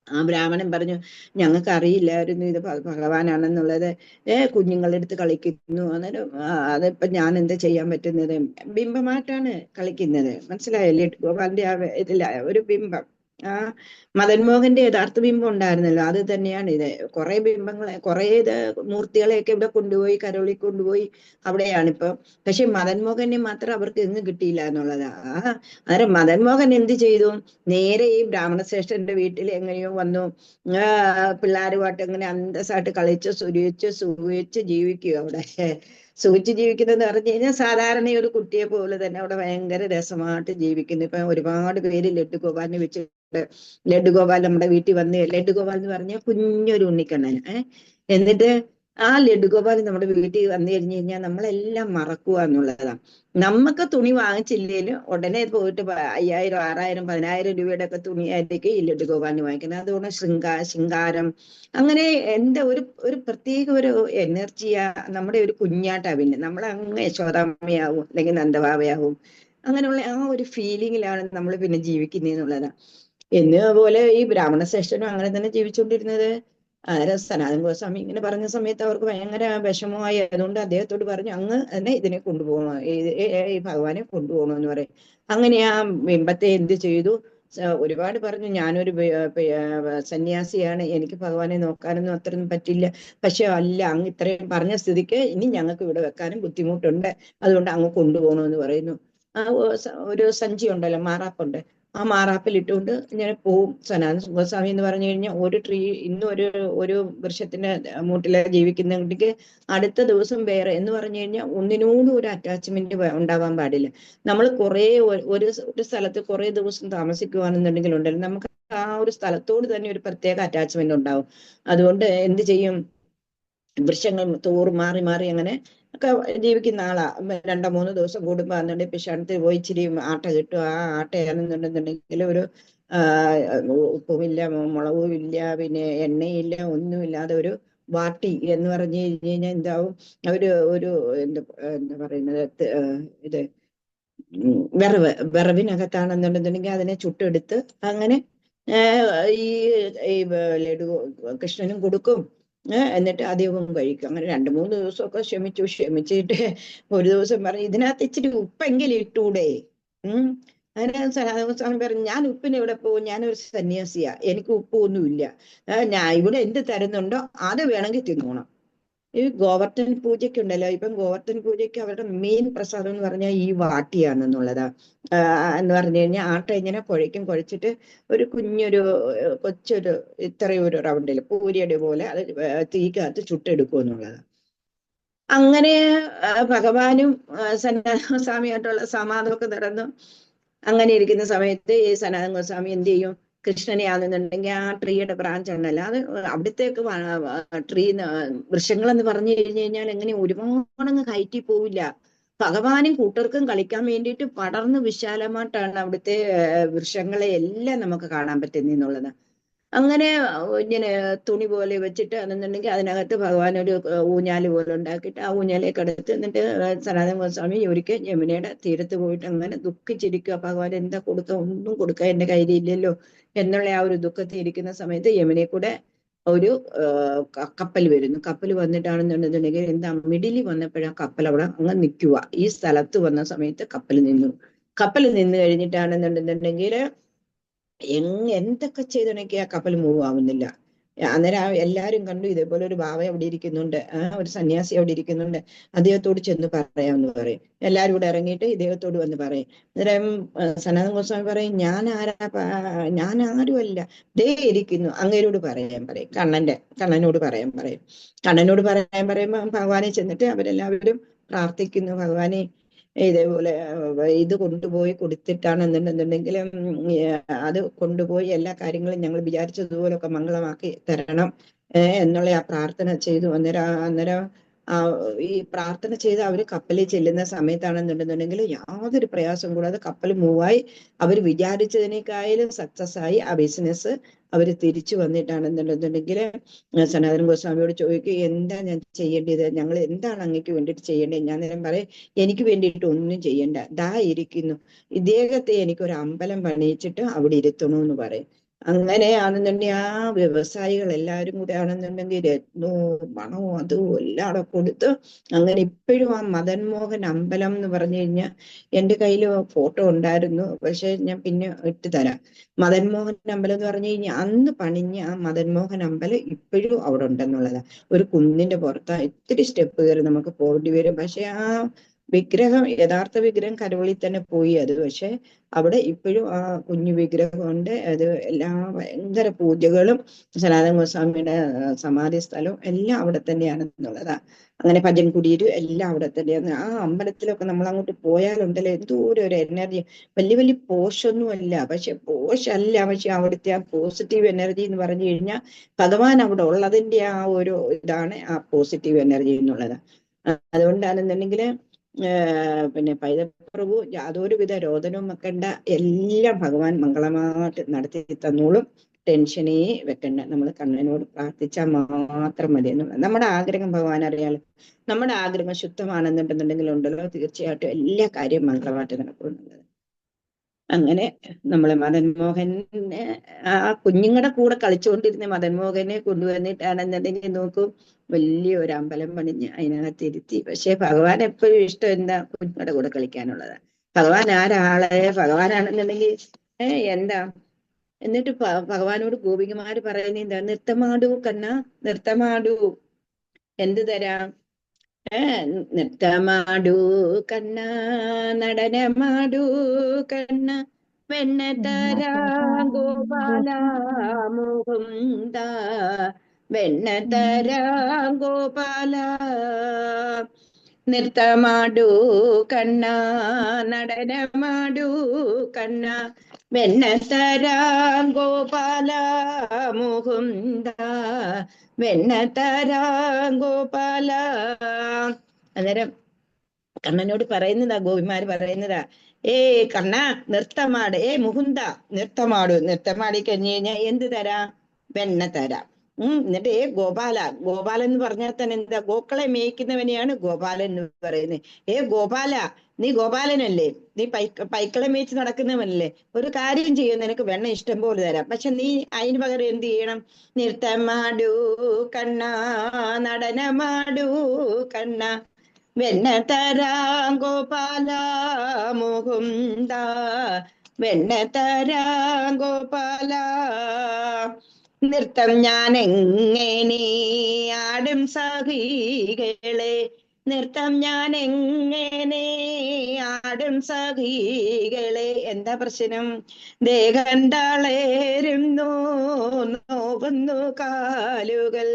S1: ആ ബ്രാഹ്മണൻ പറഞ്ഞു, ഞങ്ങൾക്ക് അറിയില്ലായിരുന്നു ഇത് ഭഗവാനാണെന്നുള്ളത്. കുഞ്ഞുങ്ങളെടുത്ത് കളിക്കുന്നു. അന്നേരം അതിപ്പോ ഞാൻ എന്താ ചെയ്യാൻ പറ്റുന്നത്? ബിംബമായിട്ടാണ് കളിക്കുന്നത്, മനസ്സിലായല്ലേ? ഗോപാലിന്റെ ഇതില്ല ഒരു ബിംബം. മദൻമോഹന്റെ യഥാർത്ഥ ബിംബം ഉണ്ടായിരുന്നല്ലോ, അത് തന്നെയാണ് ഇത്. കുറെ ബിംബങ്ങളെ, കുറെ മൂർത്തികളെയൊക്കെ ഇവിടെ കൊണ്ടുപോയി, കരോളി കൊണ്ടുപോയി അവിടെയാണ് ഇപ്പൊ. പക്ഷെ മദൻമോഹനെ മാത്രം അവർക്ക് എങ്ങും കിട്ടിയില്ല എന്നുള്ളതാ. അന്നേരം മദൻമോഹൻ എന്ത് ചെയ്തു? നേരെ ഈ ബ്രാഹ്മണ ശ്രേഷ്ഠന്റെ വീട്ടിൽ എങ്ങനെയോ വന്നു. പിള്ളേരുമായിട്ട് എങ്ങനെ അന്തസ്സായിട്ട് കളിച്ച് സുഖിച്ച് ജീവിക്കുക അവിടെ. സുഖിച്ച് ജീവിക്കുന്നതെന്ന് പറഞ്ഞു കഴിഞ്ഞാൽ സാധാരണ ഒരു കുട്ടിയെ പോലെ തന്നെ അവിടെ ഭയങ്കര രസമായിട്ട് ജീവിക്കുന്നു. ഇപ്പൊ ഒരുപാട് പേര് ലഡ്ഡു ഗോപാലിനെ വെച്ചിട്ട്, ലഡ്ഡു ഗോപാൽ നമ്മുടെ വീട്ടിൽ വന്ന്, ലഡ്ഡു ഗോപാൽ എന്ന് പറഞ്ഞാൽ കുഞ്ഞൊരു ഉണ്ണിക്കണ്ണന്. എന്നിട്ട് ആ ലഡ്ഡു ഗോപാൽ നമ്മുടെ വീട്ടിൽ വന്നു കഴിഞ്ഞു കഴിഞ്ഞാൽ നമ്മളെല്ലാം മറക്കുക എന്നുള്ളതാണ്. നമുക്ക് തുണി വാങ്ങിച്ചില്ലേലും ഉടനെ പോയിട്ട് 5,000, 6,000, 10,000 രൂപയുടെ ഒക്കെ തുണിയായിരിക്കും ഈ ലഡ്ഡു ഗോപാലിന് വാങ്ങിക്കുന്നത്. അതുകൊണ്ട് ശൃംഗാരം അങ്ങനെ എന്താ ഒരു പ്രത്യേക ഒരു എനർജിയാ നമ്മുടെ ഒരു കുഞ്ഞാട്ടാ. പിന്നെ നമ്മളങ്ങ് യശോദാമ്മയാവും അല്ലെങ്കിൽ നന്ദഭാവയാവും. അങ്ങനെയുള്ള ആ ഒരു ഫീലിങ്ങിലാണ് നമ്മൾ പിന്നെ ജീവിക്കുന്നതെന്നുള്ളതാണ്. പോലെ ഈ ബ്രാഹ്മണ ശ്രേഷ്ഠനും അങ്ങനെ തന്നെ ജീവിച്ചുകൊണ്ടിരുന്നത്. സനാതൻ ഗോസ്വാമി ഇങ്ങനെ പറഞ്ഞ സമയത്ത് അവർക്ക് ഭയങ്കര വിഷമമായി. അതുകൊണ്ട് അദ്ദേഹത്തോട് പറഞ്ഞു, അങ്ങ് തന്നെ ഇതിനെ കൊണ്ടുപോകണോ, ഈ ഭഗവാനെ കൊണ്ടുപോകണോ എന്ന് പറയും. അങ്ങനെ ആ ബിംബത്തെ എന്ത് ചെയ്തു? ഒരുപാട് പറഞ്ഞു, ഞാനൊരു സന്യാസിയാണ്, എനിക്ക് ഭഗവാനെ നോക്കാനൊന്നും അത്രയൊന്നും പറ്റില്ല. പക്ഷെ അല്ല, അങ്ങ് ഇത്രയും പറഞ്ഞ സ്ഥിതിക്ക് ഇനി ഞങ്ങൾക്ക് ഇവിടെ വെക്കാനും ബുദ്ധിമുട്ടുണ്ട്, അതുകൊണ്ട് അങ്ങ് കൊണ്ടുപോകണമെന്ന് പറയുന്നു. ഒരു സഞ്ചി ഉണ്ടല്ലോ, മാറാപ്പുണ്ട്, ആ മാറാപ്പിൽ ഇട്ടുകൊണ്ട് ഇങ്ങനെ പോവും. സനാതന ഗോസ്വാമി എന്ന് പറഞ്ഞു കഴിഞ്ഞാൽ ഇന്നും ഒരു വൃക്ഷത്തിന്റെ മൂട്ടില് ജീവിക്കുന്നെങ്കിൽ അടുത്ത ദിവസം വേറെ എന്ന് പറഞ്ഞു കഴിഞ്ഞാൽ ഒന്നിനോടും ഒരു അറ്റാച്ച്മെന്റ് ഉണ്ടാവാൻ പാടില്ല. നമ്മൾ ഒരു സ്ഥലത്ത് കുറെ ദിവസം താമസിക്കുകയാണെന്നുണ്ടെങ്കിൽ ഉണ്ടല്ലോ, നമുക്ക് ആ ഒരു സ്ഥലത്തോട് തന്നെ ഒരു പ്രത്യേക അറ്റാച്ച്മെന്റ് ഉണ്ടാവും. അതുകൊണ്ട് എന്ത് ചെയ്യും? വൃക്ഷങ്ങൾ തോറും മാറി മാറി അങ്ങനെ ഒക്കെ ജീവിക്കുന്ന ആളാ. 2-3 ദിവസം കൂടുമ്പോ അന്നുണ്ട് പിഷാണത്തിൽ പോയി ഇച്ചിരി ആട്ട കിട്ടും. ആ ആട്ടയാണെന്നുണ്ടെന്നുണ്ടെങ്കിൽ ഒരു ഉപ്പുമില്ല, മുളകും ഇല്ല, പിന്നെ എണ്ണയില്ല, ഒന്നുമില്ലാതെ ഒരു വാട്ടി എന്ന് പറഞ്ഞു കഴിഞ്ഞാൽ എന്താവും? ഒരു എന്താ പറയുന്നത്, ഇത് വിറവിനകത്താണെന്നുണ്ടെന്നുണ്ടെങ്കിൽ അതിനെ ചുട്ടെടുത്ത് അങ്ങനെ ഈ ലഡു കൃഷ്ണനും കൊടുക്കും. എന്നിട്ട് അദ്ദേഹവും കഴിക്കും. അങ്ങനെ 2-3 ദിവസമൊക്കെ ക്ഷമിച്ചിട്ട് ഒരു ദിവസം പറഞ്ഞു, ഇതിനകത്ത് ഇച്ചിരി ഉപ്പെങ്കിലും ഇട്ടൂടെ. അങ്ങനെ സനാതനസ്വാമി പറഞ്ഞു, ഞാൻ ഉപ്പിന് എവിടെ പോകും, ഞാനൊരു സന്യാസിയാ, എനിക്ക് ഉപ്പൊന്നുമില്ല. ഞാൻ ഇവിടെ എന്ത് തരുന്നുണ്ടോ അത് വേണമെങ്കിൽ തിന്നോണം. ഈ ഗോവർദ്ധൻ പൂജയ്ക്കുണ്ടല്ലോ, ഇപ്പം ഗോവർദ്ധൻ പൂജയ്ക്ക് അവരുടെ മെയിൻ പ്രസാദം എന്ന് പറഞ്ഞാൽ ഈ വാട്ടിയാണെന്നുള്ളതാ. എന്ന് പറഞ്ഞു കഴിഞ്ഞാൽ ആട്ട ഇങ്ങനെ കുഴച്ചിട്ട് ഒരു കൊച്ചൊരു ഇത്രയും ഒരു റൗണ്ടിൽ പൂരിയുടെ പോലെ അത് തീക്കകത്ത് ചുട്ടെടുക്കും എന്നുള്ളതാണ്. അങ്ങനെ ഭഗവാനും സനാതനസ്വാമിയായിട്ടുള്ള സമാധാനമൊക്കെ നടന്നു. അങ്ങനെ ഇരിക്കുന്ന സമയത്ത് ഈ സനാതന ഗോസ്വാമി എന്ത് ചെയ്യും, കൃഷ്ണനെ ആണെന്നുണ്ടെങ്കിൽ ആ ട്രീയുടെ ബ്രാഞ്ച് ഉണ്ടല്ലോ, അത് അവിടത്തേക്ക് ട്രീ വൃക്ഷങ്ങളെന്ന് പറഞ്ഞു കഴിഞ്ഞാൽ എങ്ങനെ ഒരുപാടങ്ങ് കയറ്റി പോവില്ല. ഭഗവാനും കൂട്ടർക്കും കളിക്കാൻ വേണ്ടിയിട്ട് പടർന്ന് വിശാലമായിട്ടാണ് അവിടുത്തെ വൃക്ഷങ്ങളെ എല്ലാം നമുക്ക് കാണാൻ പറ്റുന്നെന്നുള്ളത്. അങ്ങനെ ഇങ്ങനെ തുണി പോലെ വെച്ചിട്ട് അതെന്നുണ്ടെങ്കിൽ അതിനകത്ത് ഭഗവാൻ ഒരു ഊഞ്ഞാല് പോലെ ഉണ്ടാക്കിയിട്ട് ആ ഊഞ്ഞാലെ കിടത്ത്, എന്നിട്ട് സനാതന ഗോസ്വാമി ഒരിക്കൽ യമുനയുടെ തീരത്ത് പോയിട്ട് അങ്ങനെ ദുഃഖിച്ചിരിക്കുക, ഭഗവാൻ എന്താ കൊടുക്കുക, ഒന്നും കൊടുക്കുക എന്റെ കയ്യിലില്ലല്ലോ എന്നുള്ള ആ ഒരു ദുഃഖത്തിൽ ഇരിക്കുന്ന സമയത്ത് യമുനയെ കൂടെ ഒരു കപ്പൽ വരുന്നു. കപ്പൽ വന്നിട്ടാണെന്നുണ്ടെന്നുണ്ടെങ്കിൽ എന്താ മിഡിലി വന്നപ്പോഴാ കപ്പൽ അവിടെ അങ്ങ് നിൽക്കുക. ഈ സ്ഥലത്ത് വന്ന സമയത്ത് കപ്പൽ നിന്നു. കപ്പൽ നിന്ന് കഴിഞ്ഞിട്ടാണെന്നുണ്ടെന്നുണ്ടെങ്കിൽ എന്തൊക്കെ ചെയ്തിടയ്ക്ക് ആ കപ്പൽ മൂവ് ആവുന്നില്ല. അന്നേരം എല്ലാരും കണ്ടു ഇതേപോലെ ഒരു ബാവ അവിടെ ഇരിക്കുന്നുണ്ട്, ഒരു സന്യാസി അവിടെ ഇരിക്കുന്നുണ്ട്, അദ്ദേഹത്തോട് ചെന്ന് പറയാമെന്ന് പറയും. എല്ലാരും കൂടെ ഇറങ്ങിയിട്ട് ഇദ്ദേഹത്തോട് വന്ന് പറയും. അന്നേരം സനാതന ഗോസ്വാമി പറയും, ഞാൻ ആരുമല്ല, ദേ ഇരിക്കുന്നു, അങ്ങേരോട് പറയാൻ പറയും. കണ്ണനോട് പറയാൻ പറയും. കണ്ണനോട് പറയാൻ പറയുമ്പോ ഭഗവാനെ ചെന്നിട്ട് അവരെല്ലാവരും പ്രാർത്ഥിക്കുന്നു, ഭഗവാനെ ഇതേപോലെ ഇത് കൊണ്ടുപോയി കൊടുത്തിട്ടാണെന്നുണ്ടെന്നുണ്ടെങ്കിൽ അത് കൊണ്ടുപോയി എല്ലാ കാര്യങ്ങളും ഞങ്ങൾ വിചാരിച്ചതുപോലൊക്കെ മംഗളമാക്കി തരണം എന്നുള്ള ആ പ്രാർത്ഥന ചെയ്തു. അന്നേരം ഈ പ്രാർത്ഥന ചെയ്ത് അവര് കപ്പലിൽ ചെല്ലുന്ന സമയത്താണെന്നുണ്ടെന്നുണ്ടെങ്കിൽ യാതൊരു പ്രയാസം കൂടാതെ കപ്പൽ മൂവായി അവർ വിചാരിച്ചതിനേക്കാളും സക്സസ് ആയി ആ ബിസിനസ് അവര് തിരിച്ചു വന്നിട്ടാണെന്നുണ്ടെന്നുണ്ടെങ്കിൽ സനാതന ഗോസ്വാമിയോട് ചോദിക്കും, എന്താ ഞാൻ ചെയ്യേണ്ടത്, ഞങ്ങൾ എന്താണ് അങ്ങേക്ക് വേണ്ടിയിട്ട് ചെയ്യേണ്ടത്? ഞാൻ നേരം പറയും, എനിക്ക് വേണ്ടിയിട്ട് ഒന്നും ചെയ്യണ്ട, ദാ ഇരിക്കുന്നു, ഇദ്ദേഹത്തെ എനിക്കൊരു അമ്പലം പണിയിച്ചിട്ട് അവിടെ ഇരുത്തണമെന്ന് പറയും. അങ്ങനെയാണെന്നുണ്ടെങ്കിൽ ആ വ്യവസായികൾ എല്ലാവരും കൂടെ ആണെന്നുണ്ടെങ്കിൽ രത്നവും പണവും അതും എല്ലാം അവിടെ കൊടുത്ത് അങ്ങനെ ഇപ്പോഴും ആ മദൻ മോഹൻ അമ്പലം എന്ന് പറഞ്ഞു കഴിഞ്ഞാൽ എൻ്റെ കയ്യിൽ ഫോട്ടോ ഉണ്ടായിരുന്നു, പക്ഷെ ഞാൻ പിന്നെ ഇട്ട് തരാം. മദൻ മോഹൻ അമ്പലം എന്ന് പറഞ്ഞു കഴിഞ്ഞാൽ അന്ന് പണിഞ്ഞ ആ മദൻ മോഹൻ അമ്പലം ഇപ്പോഴും അവിടെ ഉണ്ടെന്നുള്ളതാ. ഒരു കുന്നിന്റെ പുറത്താ, ഇത്തിരി സ്റ്റെപ്പ് കയറി നമുക്ക് പോകേണ്ടി വരും. പക്ഷെ ആ വിഗ്രഹം, യഥാർത്ഥ വിഗ്രഹം കരോളിൽ തന്നെ പോയി അത്, പക്ഷെ അവിടെ ഇപ്പോഴും ആ കുഞ്ഞു വിഗ്രഹമുണ്ട്. അത് എല്ലാ ഭയങ്കര പൂജകളും സനാതന ഗോസ്വാമിയുടെ സമാധി സ്ഥലവും എല്ലാം അവിടെ തന്നെയാണെന്നുള്ളതാ. അങ്ങനെ ഭജൻ കുടീരും എല്ലാം അവിടെ തന്നെയാണ്. ആ അമ്പലത്തിലൊക്കെ നമ്മൾ അങ്ങോട്ട് പോയാലുണ്ടല്ലോ എന്തോരം ഒരു എനർജി, വലിയ പോഷൊന്നും അല്ല, പക്ഷെ പോഷല്ല, പക്ഷെ അവിടുത്തെ ആ പോസിറ്റീവ് എനർജി എന്ന് പറഞ്ഞു കഴിഞ്ഞാൽ ഭഗവാൻ അവിടെ ഉള്ളതിന്റെ ആ ഒരു ഇതാണ് ആ പോസിറ്റീവ് എനർജി എന്നുള്ളത്. അതുകൊണ്ടാണെന്നുണ്ടെങ്കിൽ പിന്നെ പൈതപ്രഭു യാതൊരുവിധ രോദനവും വെക്കണ്ട, എല്ലാം ഭഗവാൻ മംഗളമായിട്ട് നടത്തി തന്നോളും, ടെൻഷനേ വെക്കണ്ട, നമ്മൾ കണ്ണനോട് പ്രാർത്ഥിച്ചാൽ മാത്രം മതി എന്നുള്ളത്. നമ്മുടെ ആഗ്രഹം ഭഗവാൻ അറിയാലോ. നമ്മുടെ ആഗ്രഹം ശുദ്ധമാണെന്നുണ്ടെന്നുണ്ടെങ്കിൽ ഉണ്ടല്ലോ തീർച്ചയായിട്ടും എല്ലാ കാര്യവും മംഗളമായിട്ട് നടക്കുന്നുള്ളത്. അങ്ങനെ നമ്മളെ മദൻ മോഹനെ ആ കുഞ്ഞുങ്ങളുടെ കൂടെ കളിച്ചുകൊണ്ടിരുന്ന മദൻ മോഹനെ കൊണ്ടുവന്നിട്ടാണെന്നുണ്ടെങ്കിൽ നോക്കൂ, വലിയ ഒരു അമ്പലം പണിഞ്ഞ് അതിനകത്ത് ഇരുത്തി. പക്ഷെ ഭഗവാൻ എപ്പോഴും ഇഷ്ടം എന്താ, കുഞ്ഞുങ്ങളുടെ കൂടെ കളിക്കാനുള്ളതാണ്. ഭഗവാൻ ഭഗവാനാണെന്നുണ്ടെങ്കിൽ എന്താ, എന്നിട്ട് ഭഗവാനോട് ഗോപികമാര് പറയുന്ന എന്താ, നൃത്തമാടൂ കണ്ണ, നൃത്തമാടൂ, എന്ത് തരാം, നൃത്തമാടൂ കണ്ണ, നടനമാടൂ കണ്ണ, വെണ്ണ തരാ ഗോപാല മുകുന്ദ, വെണ്ണ തരാ ഗോപാല, നൃത്തമാടൂ കണ്ണ, നടനമാടൂ കണ്ണ, വെണ്ണ തരാ ഗോപാല മുകുന്ദ, വെണ്ണ തരാ ഗോപാല. അന്നേരം കണ്ണനോട് പറയുന്നതാ, ഗോപിമാര് പറയുന്നതാ, കണ്ണ നൃത്തമാട്, മുകുന്ദ നൃത്തമാടു, നൃത്തമാടി കഴിഞ്ഞു കഴിഞ്ഞാൽ എന്ത് തരാ, വെണ്ണ തരാം. എന്നിട്ട് ഗോപാലൻ എന്ന് പറഞ്ഞാൽ തന്നെ എന്താ, ഗോക്കളെ മേയ്ക്കുന്നവനെയാണ് ഗോപാലൻ എന്ന് പറയുന്നത്. ഗോപാല നീ ഗോപാലനല്ലേ, നീ പൈക്കളെ മേച്ച് നടക്കുന്നവനല്ലേ, ഒരു കാര്യം ചെയ്യും, നിനക്ക് വെണ്ണ ഇഷ്ടം പോലെ തരാം. പക്ഷെ നീ അതിന് പകരം എന്ത് ചെയ്യണം? നൃത്തമാടൂ കണ്ണ, നടനമാടൂ കണ്ണ, വെണ്ണ തരാം ഗോപാല മുകുന്ദ, വെണ്ണ തരാം ഗോപാല. നൃത്തം ഞാൻ എങ്ങനെ ആടും സഖികളെ, നൃത്തം ഞാൻ എങ്ങനെ ആടും സഖികളെ. എന്താ പ്രശ്നം? ദേഹം തളരുന്നു, നോവുന്നു കാലുകൾ,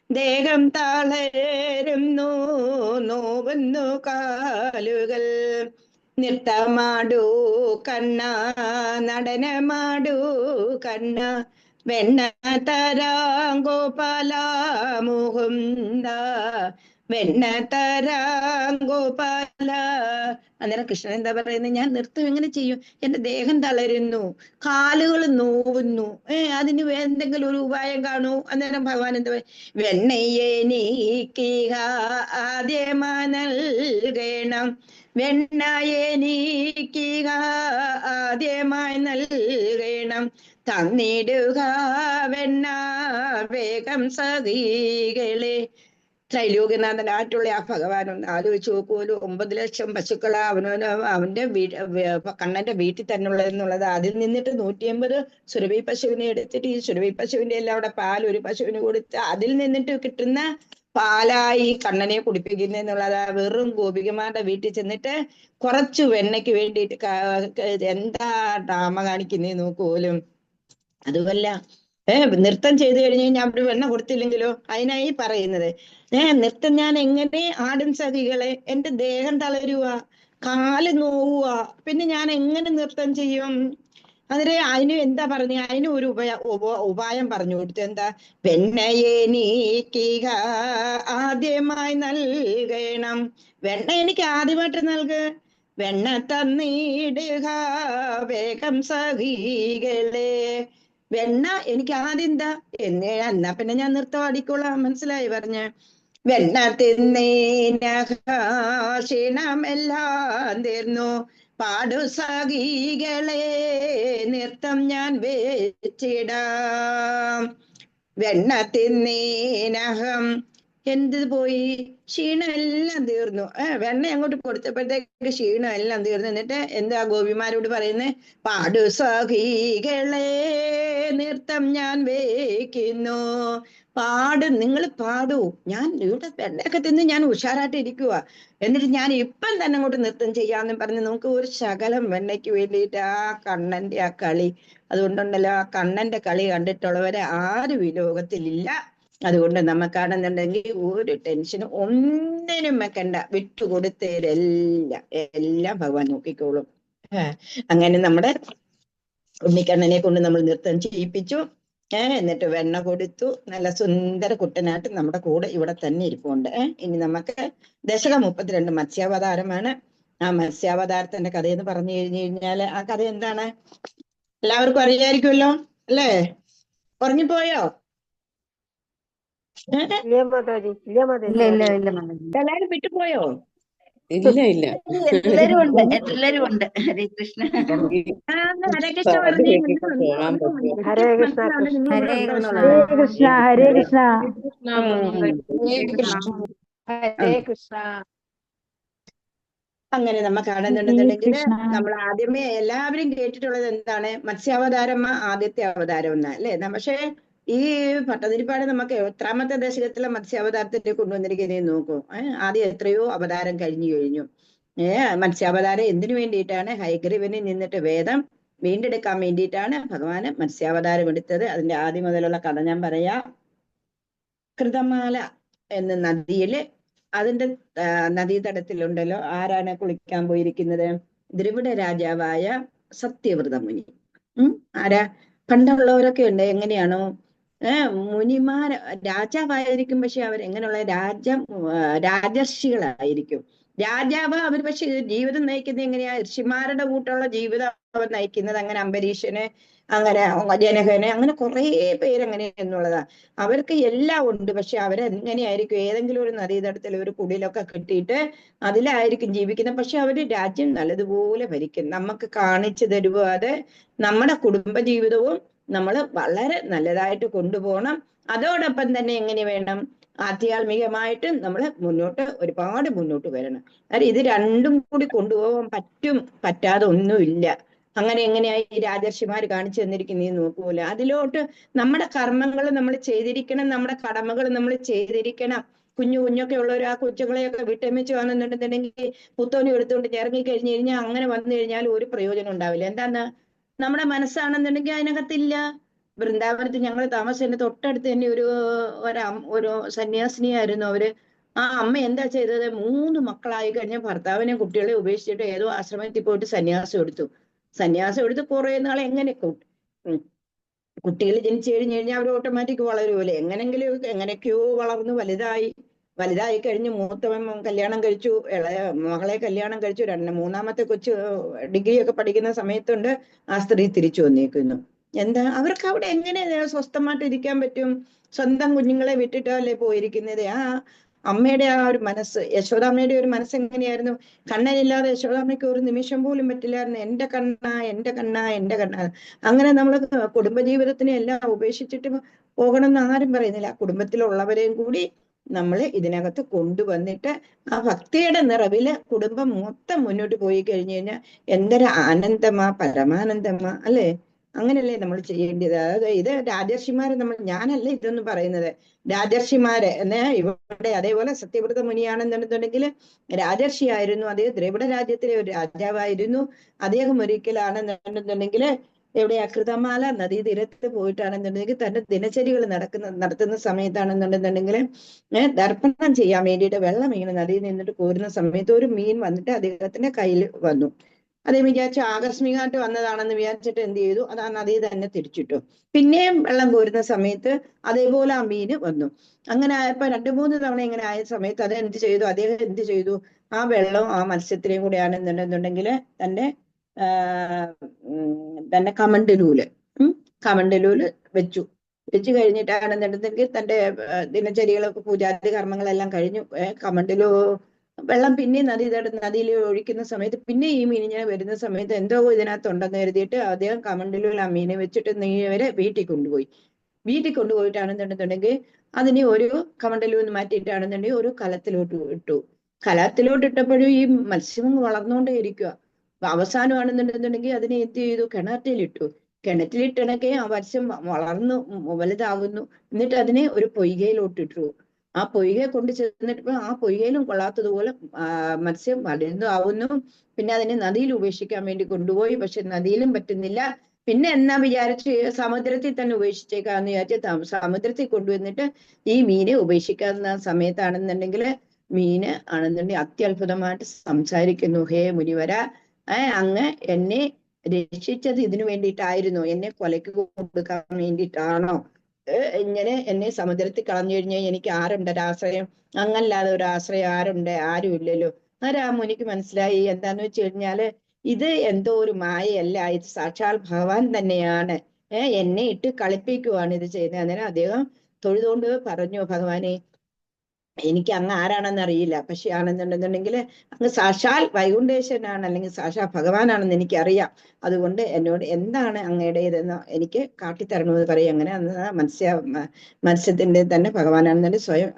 S1: ദേഹം തളരുന്നു, നോവുന്നു കാലുകൾ. നൃത്തമാടൂ കണ്ണ, നടനമാടൂ കണ്ണ, വെണ്ണ തരാം ഗോപാല മുകുന്ദ, വെണ്ണ തരാം ഗോപാല. അന്നേരം കൃഷ്ണൻ എന്താ പറയുന്നത്? ഞാൻ നൃത്തം എങ്ങനെ ചെയ്യും? എന്റെ ദേഹം തളരുന്നു, കാലുകൾ നോവുന്നു, അതിന് എന്തെങ്കിലും ഒരു ഉപായം കാണൂ. അന്നേരം ഭഗവാൻ എന്താ പറയുക? വെണ്ണയെ നീക്കുക ആദ്യമായി നൽകണം, വെണ്ണയെ നീക്കുക ആദ്യമായി നൽകണം, തന്നിടുക വെണ്ണ വേഗം സഖികളെ. ത്രൈലോക്യനാഥനായിട്ടുള്ള ആ ഭഗവാൻ ഒന്ന് ആലോചിച്ച് നോക്കുമല്ലോ. 9 ലക്ഷം പശുക്കളാ അവന്റെ കണ്ണന്റെ വീട്ടിൽ തന്നെ ഉള്ളതെന്നുള്ളത്. അതിൽ നിന്നിട്ട് 150 സുരഭി പശുവിനെ എടുത്തിട്ട് ഈ സുരഭി പശുവിന്റെ എല്ലാം അവിടെ പാൽ ഒരു പശുവിന് കൊടുത്ത് അതിൽ നിന്നിട്ട് കിട്ടുന്ന പാലായി കണ്ണനെ കുടിപ്പിക്കുന്നെന്നുള്ളത്. വെറും ഗോപികമാരുടെ വീട്ടിൽ ചെന്നിട്ട് കുറച്ചു വെണ്ണയ്ക്ക് വേണ്ടിയിട്ട് എന്താ ഡ്രാമ കാണിക്കുന്നേ നോക്കുപോലും. അതുമല്ല, നൃത്തം ചെയ്തു കഴിഞ്ഞ് കഴിഞ്ഞാൽ അവര് വെണ്ണ കൊടുത്തില്ലെങ്കിലോ? അതിനായി പറയുന്നത്, നൃത്തം ഞാൻ എങ്ങനെ ആടും സഖികളെ, എന്റെ ദേഹം തളരുക, കാല് നോവുക, പിന്നെ ഞാൻ എങ്ങനെ നൃത്തം ചെയ്യും? അതിന് എന്താ പറഞ്ഞ? അതിന് ഒരു ഉപായം പറഞ്ഞു കൊടുത്തു. എന്താ? വെണ്ണയെ നീക്കുക ആദ്യമായി നൽകണം, വെണ്ണ എനിക്ക് ആദ്യമായിട്ട് നൽക, വെണ്ണ തന്നിടുക വേഗം സഖികളെ. വെണ്ണ എനിക്ക് ആദ്യം എന്താ എന്നാ പിന്നെ ഞാൻ നൃത്തം ആടിക്കോളാം. മനസ്സിലായി പറഞ്ഞ? വെണ്ണ തിന്നേനക്ഷീണമെല്ലാം തീർന്നു, പാടു സഖികളെ നൃത്തം ഞാൻ വെച്ചിടാം. വെണ്ണ തിന്നേനഹം എന്ത് പോയി? ക്ഷീണം എല്ലാം തീർന്നു. വെണ്ണ അങ്ങോട്ട് കൊടുത്തപ്പോഴത്തേക്ക് ക്ഷീണം എല്ലാം തീർന്നു. എന്നിട്ട് എന്താ ഗോപിമാരോട് പറയുന്നത്? പാടു സഖികളെ നൃത്തം ഞാൻ വയ്ക്കുന്നു, നിങ്ങൾ പാടൂ, ഞാൻ ഇവിടെ വെണ്ണയൊക്കെ തിന്ന് ഞാൻ ഉഷാറായിട്ട് ഇരിക്കുക, എന്നിട്ട് ഞാൻ ഇപ്പം തന്നെ അങ്ങോട്ട് നൃത്തം ചെയ്യാമെന്നും പറഞ്ഞ് നമുക്ക് ഒരു ശകലം വെണ്ണയ്ക്ക് വേണ്ടിയിട്ട് ആ കണ്ണന്റെ ആ കളി. അതുകൊണ്ടുണ്ടല്ലോ, ആ കണ്ണന്റെ കളി കണ്ടിട്ടുള്ളവരെ ആരും ഈ ലോകത്തിലില്ല. അതുകൊണ്ട് നമുക്കാണെന്നുണ്ടെങ്കിൽ ഒരു ടെൻഷനും ഒന്നിനും വെക്കണ്ട, വിട്ടുകൊടുത്തേരെല്ലാം ഭഗവാൻ നോക്കിക്കോളും. അങ്ങനെ നമ്മുടെ ഉണ്ണിക്കണ്ണനെ കൊണ്ട് നമ്മൾ നൃത്തം ചെയ്യിപ്പിച്ചു. എന്നിട്ട് വെണ്ണ കൊടുത്തു. നല്ല സുന്ദര കുട്ടനായിട്ട് നമ്മുടെ കൂടെ ഇവിടെ തന്നെ ഇരിപ്പുണ്ട്. ഇനി നമുക്ക് ദശകം 32 മത്സ്യാവതാരമാണ്. ആ മത്സ്യാവതാരത്തിന്റെ കഥയെന്ന് പറഞ്ഞു കഴിഞ്ഞാല് ആ കഥ എന്താണ് എല്ലാവർക്കും അറിയായിരിക്കുമല്ലോ അല്ലേ? ഉറങ്ങിപ്പോയോ? എല്ലാരും വിട്ടുപോയോ?
S2: ഇല്ല ഇല്ല,
S3: എല്ലാരും ഉണ്ട്, എല്ലാരും ഉണ്ട്. ഹരേ കൃഷ്ണ.
S1: ഹരേ കൃഷ്ണ പറഞ്ഞു.
S3: ഹരേ കൃഷ്ണ. ഹരേ കൃഷ്ണ.
S4: ഹരേ കൃഷ്ണ.
S3: ഹരേ കൃഷ്ണ.
S1: അങ്ങനെ നമുക്ക് കാണുന്നുണ്ടെന്നുണ്ടെങ്കിൽ നമ്മൾ ആദ്യമേ എല്ലാവരും കേട്ടിട്ടുള്ളത് എന്താണ്? മത്സ്യാവതാരം ആദ്യത്തെ അവതാരം എന്നാ അല്ലേ? പക്ഷേ ഈ പട്ടതിരിപ്പാട് നമുക്ക് എത്രാമത്തെ ദശകത്തിലെ മത്സ്യാവതാരത്തെ കൊണ്ടുവന്നിരിക്കുന്നത് നോക്കൂ. ആദ്യം എത്രയോ അവതാരം കഴിഞ്ഞു. മത്സ്യാവതാരം എന്തിനു വേണ്ടിയിട്ടാണ്? ഹയഗ്രീവനിൽ നിന്നിട്ട് വേദം വീണ്ടെടുക്കാൻ വേണ്ടിയിട്ടാണ് ഭഗവാന് മത്സ്യാവതാരം എടുത്തത്. അതിന്റെ ആദ്യം മുതലുള്ള കഥ ഞാൻ പറയാം. കൃതമാല എന്ന നദിയില്, അതിന്റെ നദീതടത്തിലുണ്ടല്ലോ, ആരാണ് കുളിക്കാൻ പോയിരിക്കുന്നത്? ദ്രവിഡ രാജാവായ സത്യവ്രത മുനി. ആരാ? പണ്ടുള്ളവരൊക്കെ ഉണ്ട്. എങ്ങനെയാണോ മുനിമാർ രാജാവായിരിക്കും, പക്ഷെ അവരെങ്ങനെയുള്ള രാജർഷികളായിരിക്കും. രാജാവ് അവർ പക്ഷെ ജീവിതം നയിക്കുന്നത് എങ്ങനെയാ? ഋഷിമാരുടെ കൂട്ടുള്ള ജീവിതം നയിക്കുന്നത്. അങ്ങനെ അംബരീഷന്, അങ്ങനെ ജനകന്, അങ്ങനെ കുറെ പേരങ്ങനെ എന്നുള്ളതാ. അവർക്ക് എല്ലാം ഉണ്ട്. പക്ഷെ അവരെങ്ങനെയായിരിക്കും ഏതെങ്കിലും ഒരു നദീതടത്തിൽ ഒരു കുടിലൊക്കെ കെട്ടിയിട്ട് അതിലായിരിക്കും ജീവിക്കുന്നത്. പക്ഷെ അവര് രാജ്യം നല്ലതുപോലെ ഭരിക്കും. നമുക്ക് കാണിച്ചു തരുവാതെ നമ്മുടെ കുടുംബ ജീവിതവും നമ്മൾ വളരെ നല്ലതായിട്ട് കൊണ്ടുപോകണം. അതോടൊപ്പം തന്നെ എങ്ങനെ വേണം, ആധ്യാത്മികമായിട്ട് നമ്മൾ ഒരുപാട് മുന്നോട്ട് വരണം. അതായത് ഇത് രണ്ടും കൂടി കൊണ്ടുപോകാൻ പറ്റാതെ ഒന്നുമില്ല. അങ്ങനെ എങ്ങനെയായി ഈ രാജർഷിമാർ കാണിച്ചു തന്നിരിക്കുന്ന നീ നോക്കൂല. അതിലോട്ട് നമ്മുടെ കർമ്മങ്ങൾ നമ്മൾ ചെയ്തിരിക്കണം, നമ്മുടെ കടമകൾ നമ്മൾ ചെയ്തിരിക്കണം. കുഞ്ഞൊക്കെ ഉള്ളവർ ആ കൊച്ചുങ്ങളെയൊക്കെ വിട്ടമിച്ച് വന്നിട്ടുണ്ടെന്നുണ്ടെങ്കിൽ പുത്തോണി എടുത്തുകൊണ്ട് ഇറങ്ങി കഴിഞ്ഞു കഴിഞ്ഞാൽ അങ്ങനെ വന്നു കഴിഞ്ഞാൽ ഒരു പ്രയോജനം ഉണ്ടാവില്ല. എന്താന്ന്, നമ്മുടെ മനസ്സാണെന്നുണ്ടെങ്കിൽ അതിനകത്തില്ല. വൃന്ദാവനത്തിൽ ഞങ്ങൾ താമസിച്ചതിന്റെ തൊട്ടടുത്ത് തന്നെ ഒരു സന്യാസിനിയായിരുന്നു അവര്. ആ അമ്മ എന്താ ചെയ്തത്, 3 മക്കളായി കഴിഞ്ഞ ഭർത്താവിനെ കുട്ടികളെ ഉപേക്ഷിച്ചിട്ട് ഏതോ ആശ്രമത്തിൽ പോയിട്ട് സന്യാസം എടുത്ത് കുറെ നാൾ എങ്ങനെ കുട്ടികൾ ജനിച്ചു കഴിഞ്ഞു കഴിഞ്ഞാൽ അവർ ഓട്ടോമാറ്റിക് വളരുമല്ലേ. എങ്ങനെയൊക്കെയോ വളർന്നു വലുതായി കഴിഞ്ഞ് മൂത്തവൻ കല്യാണം കഴിച്ചു, ഇളയ മകളെ കല്യാണം കഴിച്ചു, മൂന്നാമത്തെ കൊച്ചു ഡിഗ്രി ഒക്കെ പഠിക്കുന്ന സമയത്തുണ്ട് ആ സ്ത്രീ തിരിച്ചു വന്നേക്കുന്നു. എന്താ, അവർക്ക് അവിടെ എങ്ങനെ സ്വസ്ഥമായിട്ട് ഇരിക്കാൻ പറ്റും? സ്വന്തം കുഞ്ഞുങ്ങളെ വിട്ടിട്ടല്ലേ പോയിരിക്കുന്നത്. ആ അമ്മയുടെ ആ ഒരു മനസ്സ്, യശോദാമ്മയുടെ ഒരു മനസ്സ് എങ്ങനെയായിരുന്നു? കണ്ണനില്ലാതെ യശോദാമ്മയ്ക്ക് ഒരു നിമിഷം പോലും പറ്റില്ലായിരുന്നു. എന്റെ കണ്ണ. അങ്ങനെ നമ്മൾ കുടുംബജീവിതത്തിനെ എല്ലാം ഉപേക്ഷിച്ചിട്ട് പോകണം എന്ന് ആരും പറയുന്നില്ല. കുടുംബത്തിലുള്ളവരെയും കൂടി നമ്മൾ ഇതിനകത്ത് കൊണ്ടുവന്നിട്ട് ആ ഭക്തിയുടെ നിറവില് കുടുംബം മൊത്തം മുന്നോട്ട് പോയി കഴിഞ്ഞു കഴിഞ്ഞാൽ എന്തൊരു ആനന്ദമാ, പരമാനന്ദമാ, അല്ലേ? അങ്ങനെയല്ലേ നമ്മൾ ചെയ്യേണ്ടത്. അതായത് ഇത് രാജർഷിമാരെ ഞാനല്ല ഇതൊന്നും പറയുന്നത്, രാജർഷിമാരെ ഇവിടെ. അതേപോലെ സത്യവ്രത മുനിയാണെന്നുണ്ടെങ്കിൽ രാജർഷിയായിരുന്നു. അദ്ദേഹം ദ്രവിഡ രാജ്യത്തിലെ ഒരു രാജാവായിരുന്നു. അദ്ദേഹം ഒരിക്കലാണെന്നുണ്ടെന്നുണ്ടെങ്കിൽ എവിടെയാ, കൃതമാല നദീതീരത്ത് പോയിട്ടാണെന്നുണ്ടെങ്കിൽ തന്റെ ദിനചര്യകൾ നടത്തുന്ന സമയത്താണെന്നുണ്ടെന്നുണ്ടെങ്കിൽ ദർപ്പണം ചെയ്യാൻ വേണ്ടിയിട്ട് വെള്ളം ഇങ്ങനെ നദിയിൽ നിന്നിട്ട് കോരുന്ന സമയത്ത് ഒരു മീൻ വന്നിട്ട് അദ്ദേഹത്തിന്റെ കയ്യിൽ വന്നു. അദ്ദേഹം വിചാരിച്ചു ആകസ്മികമായിട്ട് വന്നതാണെന്ന് വിചാരിച്ചിട്ട് എന്ത് ചെയ്തു, അത് ആ നദിയിൽ തന്നെ തിരിച്ചിട്ടു. പിന്നെയും വെള്ളം കോരുന്ന സമയത്ത് അതേപോലെ ആ മീന് വന്നു. അങ്ങനെ ആയപ്പോ 2-3 തവണ ഇങ്ങനെ ആയ സമയത്ത് അദ്ദേഹം എന്ത് ചെയ്തു, ആ വെള്ളം ആ മത്സ്യത്തിനെയും കൂടെ ആണെന്നുണ്ടെന്നുണ്ടെങ്കിൽ തന്റെ കമണ്ടലൂല് വെച്ചു കഴിഞ്ഞിട്ടാണെന്നുണ്ടെങ്കിൽ തന്റെ ദിനചര്യകളൊക്കെ പൂജാതി കർമ്മങ്ങളെല്ലാം കഴിഞ്ഞു. കമണ്ടലു വെള്ളം പിന്നെ നദിയിൽ ഒഴിക്കുന്ന സമയത്ത് പിന്നെ ഈ മീനിങ്ങനെ വരുന്ന സമയത്ത് എന്തോ ഇതിനകത്തുണ്ടെന്ന് കരുതിയിട്ട് അദ്ദേഹം കമണ്ടലൂരിൽ ആ മീനെ വെച്ചിട്ട് നേരെ വീട്ടിൽ കൊണ്ടുപോയിട്ടാണെന്നുണ്ടെന്നുണ്ടെങ്കിൽ അതിനെ ഒരു കമണ്ടലൂന്ന് മാറ്റിയിട്ടാണെന്നുണ്ടെങ്കിൽ ഒരു കലത്തിലോട്ട് ഇട്ടപ്പോഴും ഈ മത്സ്യം വളർന്നുകൊണ്ടേ ഇരിക്കുക. അവസാനമാണെന്നുണ്ടെന്നുണ്ടെങ്കിൽ അതിനെ എന്ത് ചെയ്തു, കിണറ്റിലിട്ടണക്കെ ആ മത്സ്യം വളർന്നു വലുതാകുന്നു. എന്നിട്ട് അതിനെ ഒരു പൊയ്കയിലോട്ടിട്ടു. ആ പൊയ്കയെ കൊണ്ട് ചെന്നിട്ട് ആ പൊയ്കയിലും കൊള്ളാത്തതുപോലെ മത്സ്യം വലുതാവുന്നു. പിന്നെ അതിനെ നദിയിൽ ഉപേക്ഷിക്കാൻ വേണ്ടി കൊണ്ടുപോയി. പക്ഷെ നദിയിലും പറ്റുന്നില്ല. പിന്നെ എന്നാ വിചാരിച്ച് സമുദ്രത്തിൽ തന്നെ ഉപേക്ഷിച്ചേക്കാന്ന് വിചാരിച്ച് സമുദ്രത്തിൽ കൊണ്ടുവന്നിട്ട് ഈ മീനെ ഉപേക്ഷിക്കാവുന്ന സമയത്താണെന്നുണ്ടെങ്കിൽ മീന് ആണെന്നുണ്ടെങ്കിൽ അത്യത്ഭുതമായിട്ട് സംസാരിക്കുന്നു. ഹേ മുനിവര, അങ്ങ് എന്നെ രക്ഷിച്ചത് ഇതിനു വേണ്ടിയിട്ടായിരുന്നു, എന്നെ കൊലയ്ക്ക് കൊടുക്കാൻ വേണ്ടിയിട്ടാണോ? ഇങ്ങനെ എന്നെ സമുദ്രത്തിൽ കളഞ്ഞു കഴിഞ്ഞാൽ എനിക്ക് ആരുണ്ടൊരാശ്രയം? അങ്ങല്ലാതെ ഒരു ആശ്രയം ആരും ഇല്ലല്ലോ. ആ മുനിക്ക് മനസ്സിലായി എന്താന്ന് വെച്ച് കഴിഞ്ഞാല് ഇത് എന്തോ ഒരു മായയല്ല, ഇത് സാക്ഷാൽ ഭഗവാൻ തന്നെയാണ്. എന്നെ ഇട്ട് കളിപ്പിക്കുവാണ് ഇത് ചെയ്യുന്നത്. അന്നേരം അദ്ദേഹം തൊഴുതുകൊണ്ട് പറഞ്ഞു, ഭഗവാനെ എനിക്ക് അങ്ങ് ആരാണെന്ന് അറിയില്ല, പക്ഷെ ആണെന്നുണ്ടെന്നുണ്ടെങ്കിൽ അങ്ങ് സാക്ഷാൽ വൈകുണ്ഠേശ്വരനാണ്, അല്ലെങ്കിൽ സാക്ഷാൽ ഭഗവാനാണെന്ന് എനിക്കറിയാം. അതുകൊണ്ട് എന്നോട് എന്താണ് അങ്ങയുടേതെന്ന് എനിക്ക് കാട്ടിത്തരണമെന്ന് പറയും. അങ്ങനെ അന്ന് മത്സ്യത്തിന്റെ തന്നെ ഭഗവാനാണെന്നുണ്ട് സ്വയം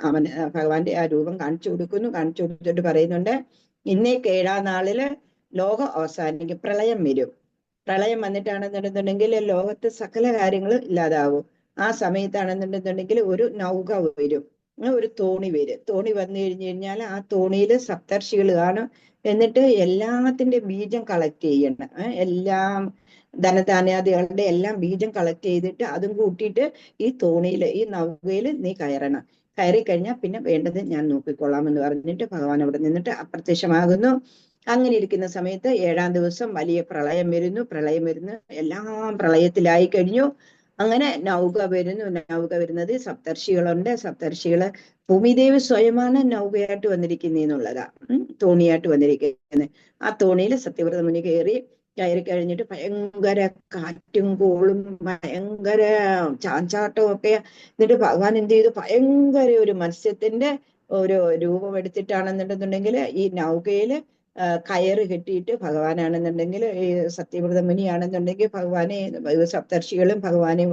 S1: ഭഗവാന്റെ ആ രൂപം കാണിച്ചു കൊടുത്തിട്ട് പറയുന്നുണ്ട്, ഇന്നേക്ക് 7-ാം നാളില് ലോകം അവസാനിക്കും, പ്രളയം വരും. പ്രളയം വന്നിട്ടാണെന്നുണ്ടെന്നുണ്ടെങ്കിൽ ലോകത്ത് സകല കാര്യങ്ങളും ഇല്ലാതാവും. ആ സമയത്താണെന്നുണ്ടെന്നുണ്ടെങ്കിൽ ഒരു നൗക വരും, ഒരു തോണി വന്നു കഴിഞ്ഞാൽ ആ തോണിയിൽ സപ്തർഷികൾ കാണും. എന്നിട്ട് എല്ലാത്തിന്റെ ബീജം കളക്ട് ചെയ്യണം. എല്ലാം ധനധാന്യാദികളുടെ എല്ലാം ബീജം കളക്ട് ചെയ്തിട്ട് അതും കൂട്ടിയിട്ട് ഈ ഈ നൗകയിൽ നീ കയറി കഴിഞ്ഞാൽ പിന്നെ വേണ്ടത് ഞാൻ നോക്കിക്കൊള്ളാം എന്ന് പറഞ്ഞിട്ട് ഭഗവാൻ അവിടെ നിന്നിട്ട് അപ്രത്യക്ഷമാകുന്നു. അങ്ങനെ ഇരിക്കുന്ന സമയത്ത് 7-ാം ദിവസം വലിയ പ്രളയം വരുന്നു. എല്ലാം പ്രളയത്തിലായി കഴിഞ്ഞു. അങ്ങനെ നൗക വരുന്നു. നൗക വരുന്നത് സപ്തർഷികളുണ്ട്. സപ്തർഷികള് ഭൂമിദേവി സ്വയമാണ് നൗകയായിട്ട് വന്നിരിക്കുന്നതെന്നുള്ളതാ, തോണിയായിട്ട് വന്നിരിക്കുന്നത്. ആ തോണിയിൽ സത്യവ്രത മുനി കയറി കഴിഞ്ഞിട്ട് ഭയങ്കര കാറ്റും കോളും ഭയങ്കര ചാഞ്ചാട്ടവും ഒക്കെ. എന്നിട്ട് ഭഗവാൻ എന്ത് ചെയ്തു, ഭയങ്കര ഒരു മത്സ്യത്തിന്റെ ഒരു രൂപം എടുത്തിട്ടാണെന്നുണ്ടെന്നുണ്ടെങ്കിൽ ഈ നൗകയില് കയറ് കെട്ടിയിട്ട് ഭഗവാനാണെന്നുണ്ടെങ്കിൽ, ഈ സത്യവ്രത മുനിയാണെന്നുണ്ടെങ്കിൽ ഭഗവാനെ സപ്തർഷികളും ഭഗവാനെ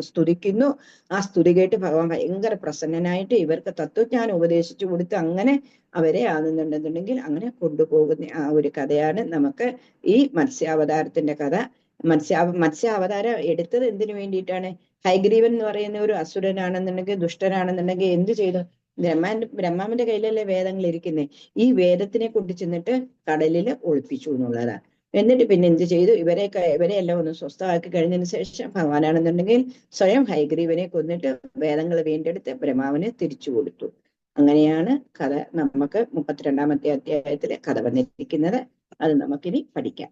S1: സ്തുതിക്കുന്നു. ആ സ്തുതി കേട്ട് ഭഗവാൻ ഭയങ്കര പ്രസന്നനായിട്ട് ഇവർക്ക് തത്വജ്ഞാനം ഉപദേശിച്ചു കൊടുത്ത് അങ്ങനെ അവരെ ആണെന്നുണ്ടെന്നുണ്ടെങ്കിൽ അങ്ങനെ കൊണ്ടുപോകുന്ന ആ ഒരു കഥയാണ് നമുക്ക് ഈ മത്സ്യാവതാരത്തിന്റെ കഥ. മത്സ്യാവതാരം എടുത്തത് എന്തിനു വേണ്ടിയിട്ടാണ്? ഹയഗ്രീവൻ എന്ന് പറയുന്ന ഒരു അസുരനാണെന്നുണ്ടെങ്കിൽ, ദുഷ്ടനാണെന്നുണ്ടെങ്കിൽ എന്ത് ചെയ്തു? ബ്രഹ്മാവിന്റെ കയ്യിലല്ലേ വേദങ്ങൾ ഇരിക്കുന്നേ. ഈ വേദത്തിനെ കൊണ്ട് ചെന്നിട്ട് കടലില് ഒളിപ്പിച്ചു എന്നുള്ളതാണ്. എന്നിട്ട് പിന്നെ എന്ത് ചെയ്തു? ഇവരെയെല്ലാം ഒന്ന് സ്വസ്ഥമാക്കി കഴിഞ്ഞതിന് ശേഷം ഭഗവാനാണെന്നുണ്ടെങ്കിൽ സ്വയം ഹയഗ്രീവനെ കൊന്നിട്ട് വേദങ്ങൾ വീണ്ടെടുത്ത് ബ്രഹ്മാവിന് തിരിച്ചു കൊടുത്തു. അങ്ങനെയാണ് കഥ. നമുക്ക് 32ാമത്തെ അധ്യായത്തില് കഥ വന്നിരിക്കുന്നത്. അത് നമുക്കിനി പഠിക്കാം.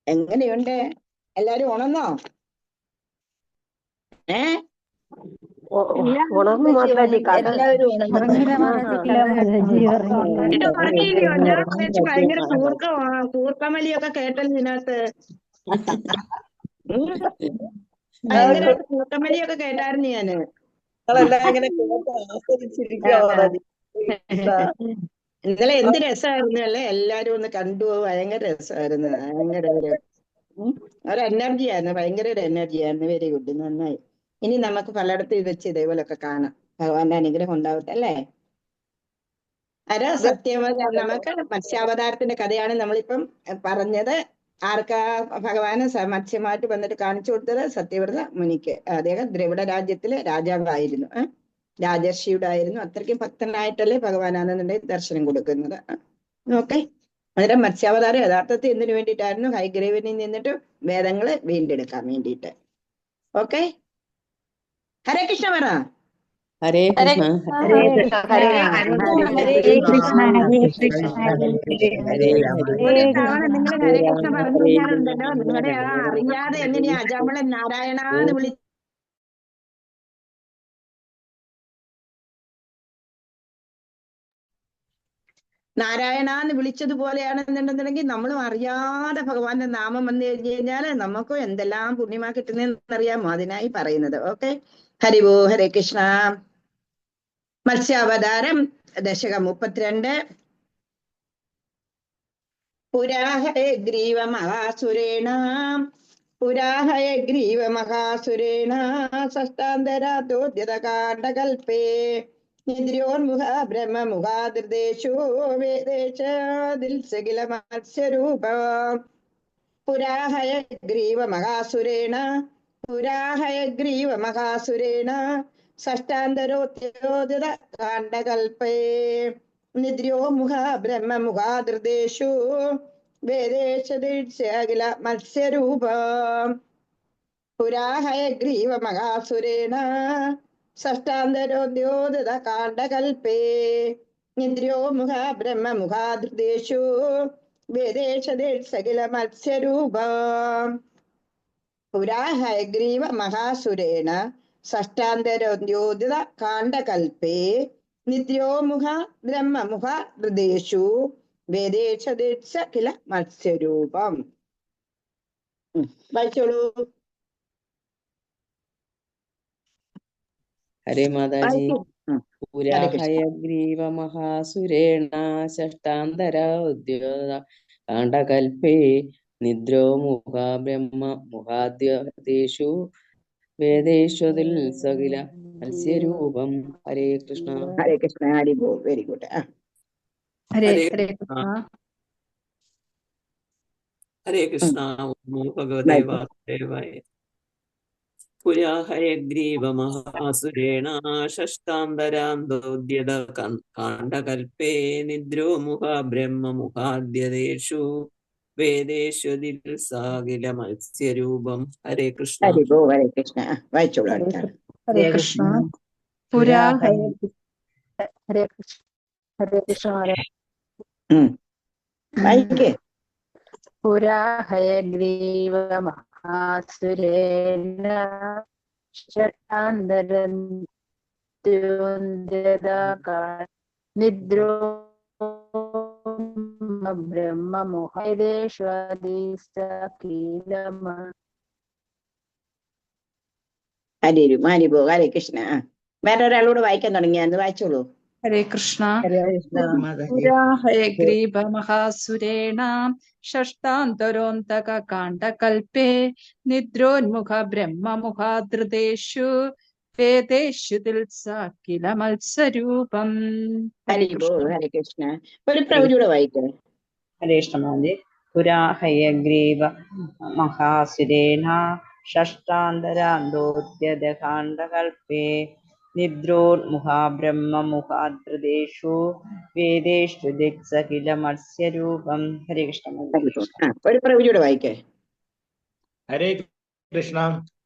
S1: എങ്ങനെയുണ്ട്? എല്ലാരും ഉണർന്നോ? എല്ലാവരും ഭയങ്കര കൂർക്കമലിയൊക്കെ കേട്ടല്ലോ ഇതിനകത്ത്. ഭയങ്കരമായിട്ട് കൂർക്കമലിയൊക്കെ കേട്ടായിരുന്നു ഞാന്. ഇന്നലെ എന്ത് രസമായിരുന്നു അല്ലേ? എല്ലാരും ഒന്ന് കണ്ടു. ഭയങ്കര രസമായിരുന്നു. ഭയങ്കര ഒരു എനർജിയായിരുന്നു. ഭയങ്കര ഒരു എനർജിയായിരുന്നു. വെരി ഗുഡ്, നന്നായി. ഇനി നമുക്ക് പലയിടത്തും വെച്ച് ഇതേപോലൊക്കെ കാണാം. ഭഗവാന്റെ അനുഗ്രഹം ഉണ്ടാവട്ടെ അല്ലേ? നമുക്ക് മത്സ്യാവതാരത്തിന്റെ കഥയാണ് നമ്മളിപ്പം പറഞ്ഞത്. ആർക്കാ ഭഗവാന് മത്സ്യമായിട്ട് വന്നിട്ട് കാണിച്ചു കൊടുത്തത്? സത്യവ്രത മുനിക്ക്. അദ്ദേഹം ദ്രവിഡ രാജ്യത്തിലെ രാജാവായിരുന്നു, രാജർഷിയുടെ ആയിരുന്നു. അത്രയ്ക്കും ഭക്തനായിട്ടല്ലേ ഭഗവാനാണെന്നുണ്ടെങ്കിൽ ദർശനം കൊടുക്കുന്നത്. ഓക്കെ, അന്നേരം മത്സ്യാവതാരം യഥാർത്ഥത്തിൽ എന്തിനു വേണ്ടിയിട്ടായിരുന്നു? ഹയഗ്രീവനിൽ നിന്നിട്ട് വേദങ്ങള് വീണ്ടെടുക്കാൻ വേണ്ടിയിട്ട്. ഓക്കെ, ഹരേ കൃഷ്ണ പറ.
S2: ഹരേ കൃഷ്ണ.
S3: ഹരേ കൃഷ്ണ. ഹരേ കൃഷ്ണ. ഹരേ കൃഷ്ണ.
S1: തവണ നിങ്ങൾ ഹരേ കൃഷ്ണ പറഞ്ഞു കഴിഞ്ഞാലുണ്ടല്ലോ, നിങ്ങളുടെ ആ അറിയാതെ എങ്ങനെയാ അജാമളൻ നാരായണാന്ന് വിളി നാരായണാന്ന് വിളിച്ചതുപോലെയാണെന്നുണ്ടെന്നുണ്ടെങ്കിൽ നമ്മളും അറിയാതെ ഭഗവാന്റെ നാമം വന്നു കഴിഞ്ഞു കഴിഞ്ഞാൽ നമുക്ക് എന്തെല്ലാം പുണ്യമാ കിട്ടുന്നതെന്ന് അറിയാമോ? അതിനായി പറയുന്നത്. ഓക്കെ, ഹരിവോ. ഹരേ കൃഷ്ണ. മത്സ്യാവതാരം ദശകം 32. പുരാഹയഗ്രീവ മഹാസുരേണ സഷ്ടാന്തരാതോദ്യതകാണ്ഡകൽപേ നിദ്ര്യോന്മുഖ ബ്രഹ്മമുഖാദൃദേശോ വേദേശാദിൽസകില മത്സ്യരൂപ. പുരാഹയഗ്രീവ മഹാസുരേണ സഷ്ടാന്തരോദ്യോദിത കാണ്ഡകൽപേ നിദ്ര്യോമുഖ ബ്രഹ്മമുഖാദൃദേശു വേദേശദിൽസകില മത്സ്യരൂപ. പുരാഹയഗ്രീവ മഹാസുരേണ സഷ്ടാന്തരോദ്യോദിത കാണ്ഡകൽപേ നിദ്ര്യോമുഖ ബ്രഹ്മമുഖാദൃദേശു വേദേശദിൽസകില മത്സ്യരൂപ. പുരാഹയഗ്രീവ മഹാസുരേണ സഷ്ടാന്തരോദ്യോദിത കാണ്ഡകൽപേ നിദ്ര്യോമുഖ ബ്രഹ്മമുഖ ഹൃദേശു വേദേശദിൽസ കില മത്സ്യരൂപം. വായിച്ചോളൂ.
S2: ഹരേ മാതാജി. പുരാഹയഗ്രീവ മഹാസുരേണ ഷഷ്ടാന്തര ഉദ്യോത കാണ്ഡകൽപേ നിദ്രോ മുഖ ബ്രഹ്മ മുഖാദ്യേഷു വേദേശ്വതിൽ സകില മത്സ്യരൂപം. ഹരേ കൃഷ്ണ.
S1: ഹരേ കൃഷ്ണ. ഹരി ബോൾ. Very good.
S3: ഹരേ കൃഷ്ണ.
S4: ഹരേ കൃഷ്ണ. ഭഗവതേ വാസുദേവായ. പുരാഹയഗ്രീവ മഹാസുരേണ ഷഷ്ടാന്തരാന്തോദ്യത കാണ്ഡകൽപേ നിദ്രോ മുഖ ബ്രഹ്മ മുഖാദ്യേഷു വേദേഷു ദിൽസാകില മത്സ്യരൂപം. ഹരേ കൃഷ്ണ.
S1: ഹരേ കൃഷ്ണ. വായിച്ചോളൂ അടുത്താണ്.
S3: ഹരേ കൃഷ്ണ. പുരാ ഹരേ കൃഷ്ണ. ഹരേ കൃഷ്ണ.
S1: വായിക്കേ.
S3: പുരാ ഹയഗ്രീവ മഹാസുരേണ നിദ്രോ
S1: ഹരേ കൃഷ്ണ. വേറെ ഒരാളോട് വായിക്കാൻ തുടങ്ങിയാന്ന് വായിച്ചോളൂ.
S3: ഹരേ കൃഷ്ണ. പുരാ ഹയഗ്രീവ മഹാസുരേണ ഷഷ്ടാന്തരോന്തക കാണ്ഡകൽപേ നിദ്രോന്മുഖ ബ്രഹ്മമുഖാധൃതേഷു വേദേഷു കില മത്സരൂപം.
S1: ഹരേ കൃഷ്ണ. ഒരു പ്രവചൂടെ വായിക്കേ.
S5: ഹരേ കൃഷ്ണ. പുരാ ഹയഗ്രീവ മഹാസുരേണ ഷഷ്ടാന്തരാന്തോദ്യതകാണ്ഡകൽപേ നിദ്രോന്മുഖാ ബ്രഹ്മമുഖാധൃതേഷു വേദേഷു കില മത്സ്യരൂപം. ഹരേ കൃഷ്ണ.
S1: ഒരു പ്രവചൂടെ വായിക്കേ.
S6: ഹരേ കൃഷ്ണ.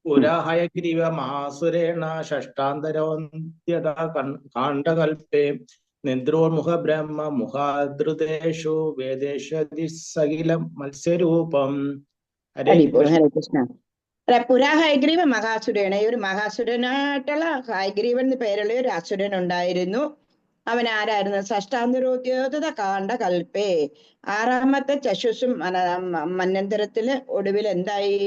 S6: പുരാ ഹയഗ്രീവ മഹാസുരേണ ഷഷ്ടാന്തരോദ്യത കാണ്ഡകൽപേ നിദ്രോന്മുഖ ബ്രഹ്മ മുഖാധൃതേഷു വേദേഷു മത്സ്യരൂപം. ഹരേ
S1: കൃഷ്ണ. പുരാ ഹയഗ്രീവ മഹാസുരേണ, ഒരു മഹാസുരനായിട്ടുള്ള ഹയഗ്രീവൻ എന്ന് പേരുള്ള ഒരു അസുരൻ ഉണ്ടായിരുന്നു. അവൻ ആരായിരുന്നു? ഷഷ്ടാന്തരോദ്യോത കാണ്ഡകൽപേ, 6ാമത്തെ ചക്ഷുസും മന്വന്തരത്തില് ഒടുവിൽ എന്തായി?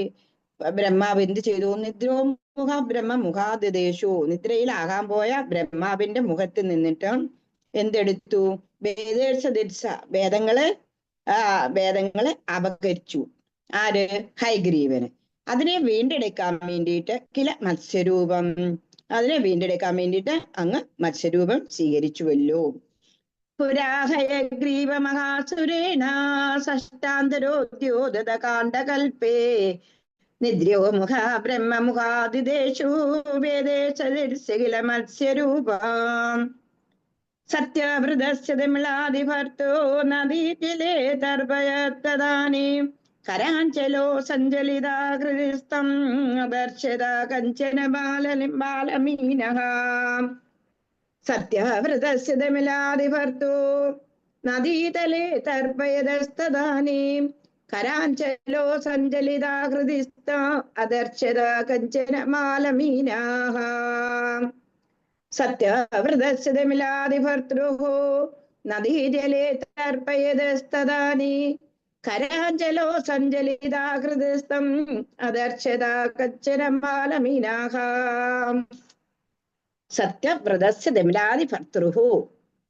S1: ബ്രഹ്മാവ് എന്ത് ചെയ്തു? നിദ്രോമുഖ ബ്രഹ്മമുഖാദിദേശു, നിദ്രയിലാകാൻ പോയ ബ്രഹ്മാവിന്റെ മുഖത്ത് നിന്നിട്ട് എന്തെടുത്തു? വേദങ്ങളെ അപകരിച്ചു. ആര്? ഹയഗ്രീവന്. അതിനെ വീണ്ടെടുക്കാൻ വേണ്ടിയിട്ട് മത്സ്യരൂപം, അതിനെ വീണ്ടെടുക്കാൻ വേണ്ടിയിട്ട് അങ്ങ് മത്സ്യരൂപം സ്വീകരിച്ചുവല്ലോ. പുരാ ഹയഗ്രീവ മഹാസുരേണ ഷഷ്ടാന്തരോദ്യോതത കാണ്ഡകൽപേ നിദ്രോ മുഖ ബ്രഹ്മമുഖാദിദേശു വേദേശ മത്സ്യരൂപം. സത്യവൃതസ്യ തമിളാദിഭർത്തോ നദീജലേ തർപ്പയത്തദാനീം കരാഞ്ചലോ സഞ്ജലിതാകൃതിസ്തം ദർശത കഞ്ചന ബാലമീനഃ. സത്യവൃതസ്യ തമിളാദിഭർത്തോ നദീതലേ തർപ്പയതസ്തദാനീം കരാഞ്ചലോ സഞ്ജലിതാകൃതിസ്തം അദർശത കഞ്ചന ബാലമീനഃ. സത്യവൃതസ്യ തമിളാദിഭർത്തൃഃ നദീജലേ തർപ്പയതസ്തദാനീം കരാഞ്ചലോ സഞ്ജലിതാകൃതിസ്തം അദർശത കഞ്ചന ബാലമീനഃ. സത്യവ്രതസ്യ തമിളാദിഭർത്തൃഃ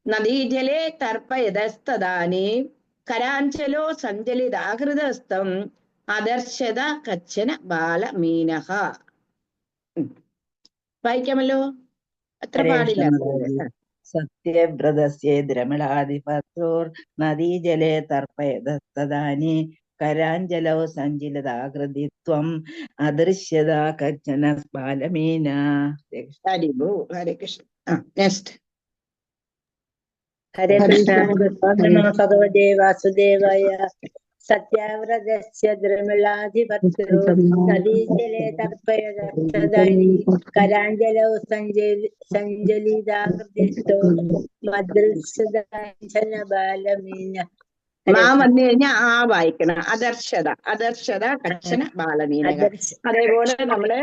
S1: നദീജലേ തർപ്പയതസ്തദാനീം കരാഞ്ചലോ സഞ്ജലിതാകൃതസ്തം അദർശത കച്ചന ബാലമീനഃ. വായിക്കാമല്ലോ, അത്ര പാടില്ല.
S5: സത്യവ്രതസ്യ ദ്രമിളാധിപത്രോർ നദീജലേ തർപ്പയതസ്തദാനീ കരാഞ്ചലോ സഞ്ചലിതാകൃതിത്വം അദൃശ്യത കച്ചന ബാലമീന.
S1: ഹരേ കൃഷ്ണ. നെക്സ്റ്റ്.
S7: ഹരേ കൃഷ്ണ. നമോ ഭഗവതേ വാസുദേവായ. സത്യാവ്രതസ്യ ദ്രമിളാധിപത്യോ നദീജലേ തർപ്പയതസ്തദാനീ കരാഞ്ചലോ സഞ്ജലിതാകൃതിസ്തോ മദൃശ്യത ബാലമീന.
S1: വന്നു കഴിഞ്ഞാൽ ആ വായിക്കണം. അദർശത കക്ഷന ബാലമീന. അതേപോലെ നമ്മള്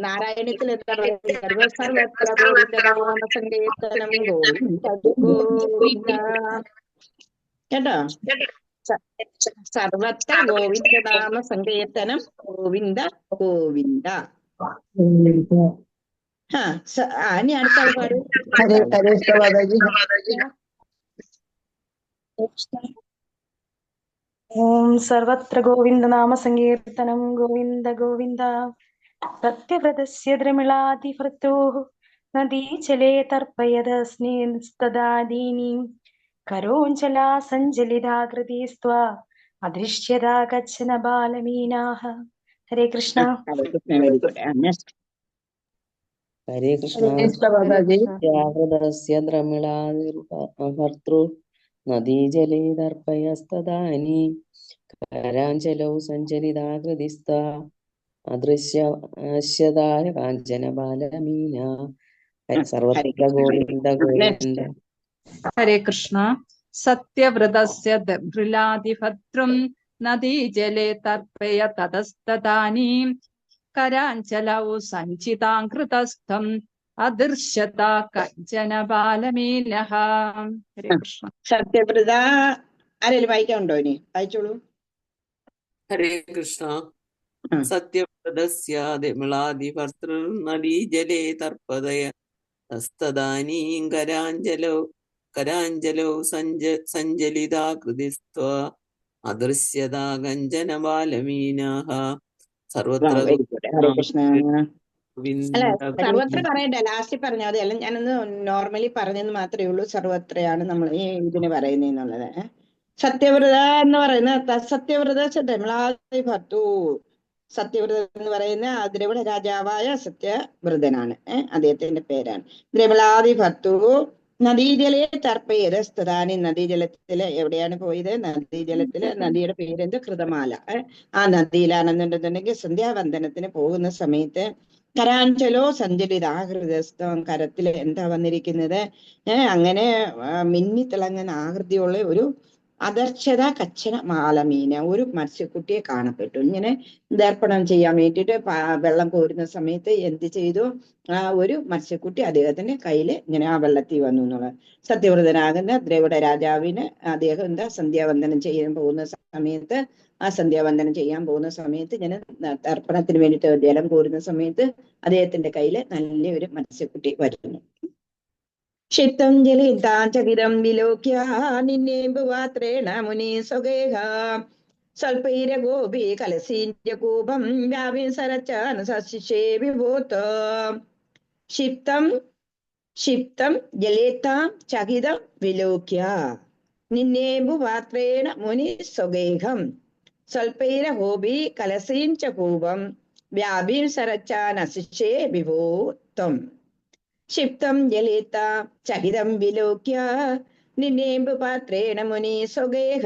S1: നാരായണത്തിൽ എന്താ പറയുക? സർവത്ര ഗോവിന്ദനാമസങ്കീർത്തനം ഗോവിന്ദ. കേട്ടോ? സർവത്ര ഗോവിന്ദനാമ സങ്കീർത്തനം ഗോവിന്ദ ഗോവിന്ദ. ഇനി അടുത്ത ആൾക്കാർ.
S8: ഓം സർവത്ര ഗോവിന്ദ നാമ സങ്കീർത്തനം ഗോവിന്ദ ഗോവിന്ദ. സത്യവ്രതസ്യ ദ്രമിളാധിഭർത്തോ നദീജലേ തർപ്പയതസ്തദാനീം കരോഞ്ചലാ സഞ്ജലിതാകൃതിസ്ത്വാ അദൃശ്യതാ കച്ചന ബാലമീനാഃ. ഹരേ കൃഷ്ണ.
S2: ഹരേ കൃഷ്ണ. സത്യാവ്രതസ്യ ദ്രമിളാധിഭർത്തൃ നദീജലേ തർപ്പയസ്തദാനി കരാഞ്ചലൗ സഞ്ചലിതാകൃതിസ്ത അദൃശ്യതായ കാഞ്ചന ബാലമീന. സർവത്ര ഗോവിന്ദ ഗോവിന്ദ.
S3: ഹരേ കൃഷ്ണ. സത്യവ്രതസ്യ ദൃലാദിഭദ്രം നദീജലേ തർപ്പയ തതസ്തദാനീം കരാഞ്ചലൗ സഞ്ചിതാകൃതസ്ഥം അദൃശ്യത കഞ്ചന ബാലമീനഃ. ഹരേ കൃഷ്ണ.
S1: സത്യവ്രത ആരെങ്കിലും വായിക്കാനുണ്ടോ? ഇനി വായിച്ചോളൂ.
S4: ഹരേ കൃഷ്ണ. സത്യവ്രതസ്യ നദീജലേ തർപ്പതയ തസ്തദാനീം കരാഞ്ചലൗ സഞ്ചലിതാകൃതിസ്ത്വ അദൃശ്യതാ കഞ്ചന ബാലമീനാഃ. സർവത്ര
S1: ഹരേ കൃഷ്ണ. അല്ല, സർവത്ര പറയണ്ട, ലാസ്റ്റ് പറഞ്ഞാൽ മതി. അല്ല, ഞാനൊന്ന് നോർമലി പറഞ്ഞെന്ന് മാത്രമേ ഉള്ളൂ. സർവത്രയാണ് നമ്മൾ ഈ ഇതിന് പറയുന്നതെന്നുള്ളത്. സത്യവ്രത എന്ന് പറയുന്ന സത്യവ്രത ഭർത്തു. സത്യവ്രത എന്ന് പറയുന്ന ദ്രവിഡ രാജാവായ സത്യവ്രതനാണ്. അദ്ദേഹത്തിന്റെ പേരാണ് ദ്രവിളാദി ഭർത്തു. നദീജലേ തർപ്പയതസ്തദാനി. നദീജലത്തില് എവിടെയാണ് പോയത്? നദീജലത്തില്. നദിയുടെ പേരെന്ത്? കൃതമാല. ആ നദിയിലാണെന്നുണ്ടെന്നുണ്ടെങ്കിൽ സന്ധ്യാവന്ദനത്തിന് പോകുന്ന സമയത്ത് കരാഞ്ചലോ സഞ്ചലിതാകൃതസ്ഥം. കരത്തില് എന്താ വന്നിരിക്കുന്നത്? അങ്ങനെ മിന്നിത്തിളങ്ങുന്ന ആകൃതിയുള്ള ഒരു അദർശത കച്ചന മാലമീന, ഒരു മത്സ്യക്കുട്ടിയെ കാണപ്പെട്ടു. ഇങ്ങനെ ദർപ്പണം ചെയ്യാൻ വേണ്ടിയിട്ട് വെള്ളം കോരുന്ന സമയത്ത് എന്ത് ചെയ്തു? ആ ഒരു മത്സ്യക്കുട്ടി അദ്ദേഹത്തിന്റെ കയ്യില് ഇങ്ങനെ ആ വെള്ളത്തിൽ വന്നു എന്നുള്ളത്. സത്യവ്രതനാകുന്ന ദ്രവിഡ രാജാവിന് അദ്ദേഹം എന്താ സന്ധ്യാവന്ദനം ചെയ്യാൻ പോകുന്ന സമയത്ത്, ആ സന്ധ്യാവന്ദനം ചെയ്യാൻ പോകുന്ന സമയത്ത് ഇങ്ങനെ തർപ്പണത്തിന് വേണ്ടിയിട്ട് ജലം കോരുന്ന സമയത്ത് അദ്ദേഹത്തിന്റെ കയ്യില് നല്ലൊരു മത്സ്യക്കുട്ടി വരുന്നു. ക്ഷിപ്തം ജലിതാചകിതം വിലോക്യ നിന്നേമ്പുവാത്രേണ മുനി സ്വഗേഹ സ്വൽപൈരഗോപി കലസീന്യകൂപം വ്യാവിസരച്ചാനുശിഷേ വിഭൂത. ക്ഷിപ്തം ജലേതാം ചകിതം വിലോക്യ നിന്നേമ്പുവാത്രേണ മുനി സ്വഗേഹം സ്വൽപൈരഗോപി കലസീഞ്ചകൂപം വ്യാവിസരച്ചാനുശിഷേ വിഭൂതം. ക്ഷിപ്തം ജലേത ചകിതം വിലോക്യ നിന്നേമ്പുപാത്രേണ മുനി സ്വഗേഹ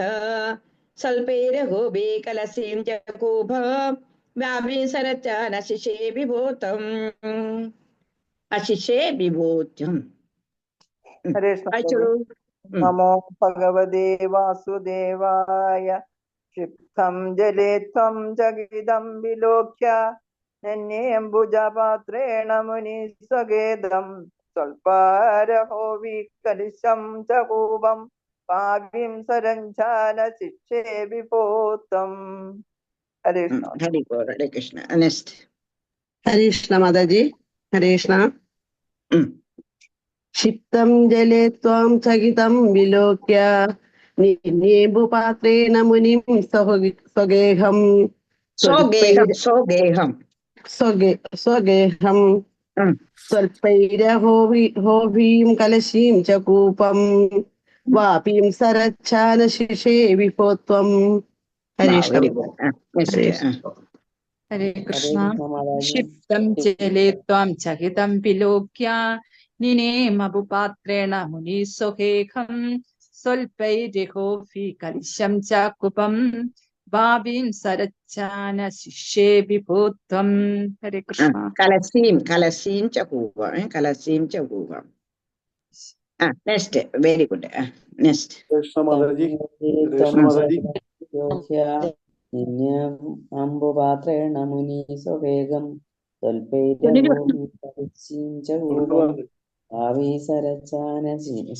S1: സ്വൽപൈരഗോപി കലസീം ചകൂഭ വ്യാവിസരച്ചാനശിഷേ വിഭൂതം. അശിഷേ വിഭൂത്യം. വായിച്ചോളൂ.
S9: നമോ ഭഗവതേ വാസുദേവായ. ക്ഷിപ്തം ജലേ ത്വം ചകിതം വിലോക്യ നന്യേംബുജപാത്രേണ മുനി സ്വഗേദം സ്വൽപാരഹോവി കലിശം ചകൂപം പാവിം സരഞ്ചാന ശിക്ഷേ വിഭൂതം. ഹരേ കൃഷ്ണ.
S1: ഹരേ കൃഷ്ണ. നെക്സ്റ്റ്.
S10: ഹരേ കൃഷ്ണ മാതാജി. ഹരേ കൃഷ്ണ. ക്ഷിപ്തം ജലേ ത്വം ചകിതം വിലോക്യ നിന്നേമ്പുപാത്രേണ മുനിം സ്വഗേഹം സ്വഗേഹം സ്വൽപൈരഹോവീം കലശീം ച കൂപം വാപീം സരച്ഛാനശിഷേ വിഭൂത്വം. ഹരേ കൃഷ്ണ.
S3: ഹരേ കൃഷ്ണ. ക്ഷിപ്തം ജലേ ത്വം ചകിതം വിലോക്യ നിനേമപുപാത്രേണ മുനി സ്വഗേഹം സ്വൽപൈരഹോവി കലിശം ച കൂപം ഭാവീം സരച്ചാന ശിക്ഷേ വിഭൂത്വം. ഹരേ കൃഷ്ണ.
S1: കലസീം ചകൂപം. നെക്സ്റ്റ്. Very good. നെക്സ്റ്റ്.
S2: അമ്പുപാത്രേണ മുനി സ്വവേഗം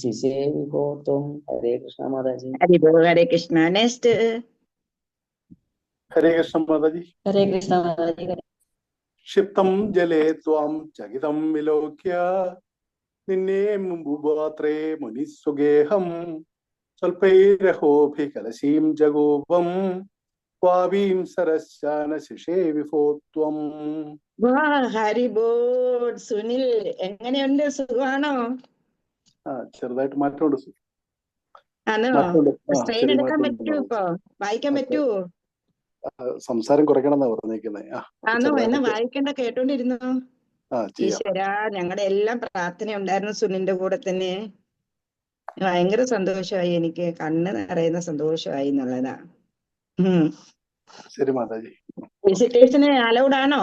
S2: ശിശേ വിഭൂത്വം. ഹരേ കൃഷ്ണ മാതാജി.
S1: ഹരേ കൃഷ്ണ. നെക്സ്റ്റ്.
S11: ഹരേ കൃഷ്ണ മാതാജി.
S2: ഹരേ കൃഷ്ണ മാതാജി.
S11: ക്ഷിപ്തം ജലേ ത്വം ചകിതം വിലോക്യ നിന്നേംബുപാത്രേ മുനി സ്വഗേഹം സ്വൽപൈരഹോഭി കലശീം ജഗോപം വാവീം സരശാന ശിഷേ വിഭൂത്വം.
S1: ഹരിബോൾ. സുനിൽ, എങ്ങനെയുണ്ട്? സുഖമാണോ?
S11: ചെറുതായിട്ട് മാറ്റമുണ്ട്.
S1: സ്ട്രെയിൻ എടുക്കാൻ പറ്റുമോ? ഇപ്പൊ വായിക്കാൻ പറ്റുമോ?
S11: സംസാരം കുറയ്ക്കണം എന്നാ പറഞ്ഞേക്കുന്നത്.
S1: ആണോ? എന്നാ വായിക്കണ്ട, കേട്ടോണ്ടിരുന്നോ? ഈശ്വര, ഞങ്ങളുടെ എല്ലാം പ്രാർത്ഥന ഉണ്ടായിരുന്നു സുനിലിന്റെ കൂടെ തന്നെ. ഭയങ്കര സന്തോഷമായി, എനിക്ക് കണ്ണ് നിറയുന്ന സന്തോഷമായി എന്നുള്ളതാ.
S11: ശരി മാതാജി.
S1: വിസിറ്റേഴ്സിന് അലൗഡ് ആണോ?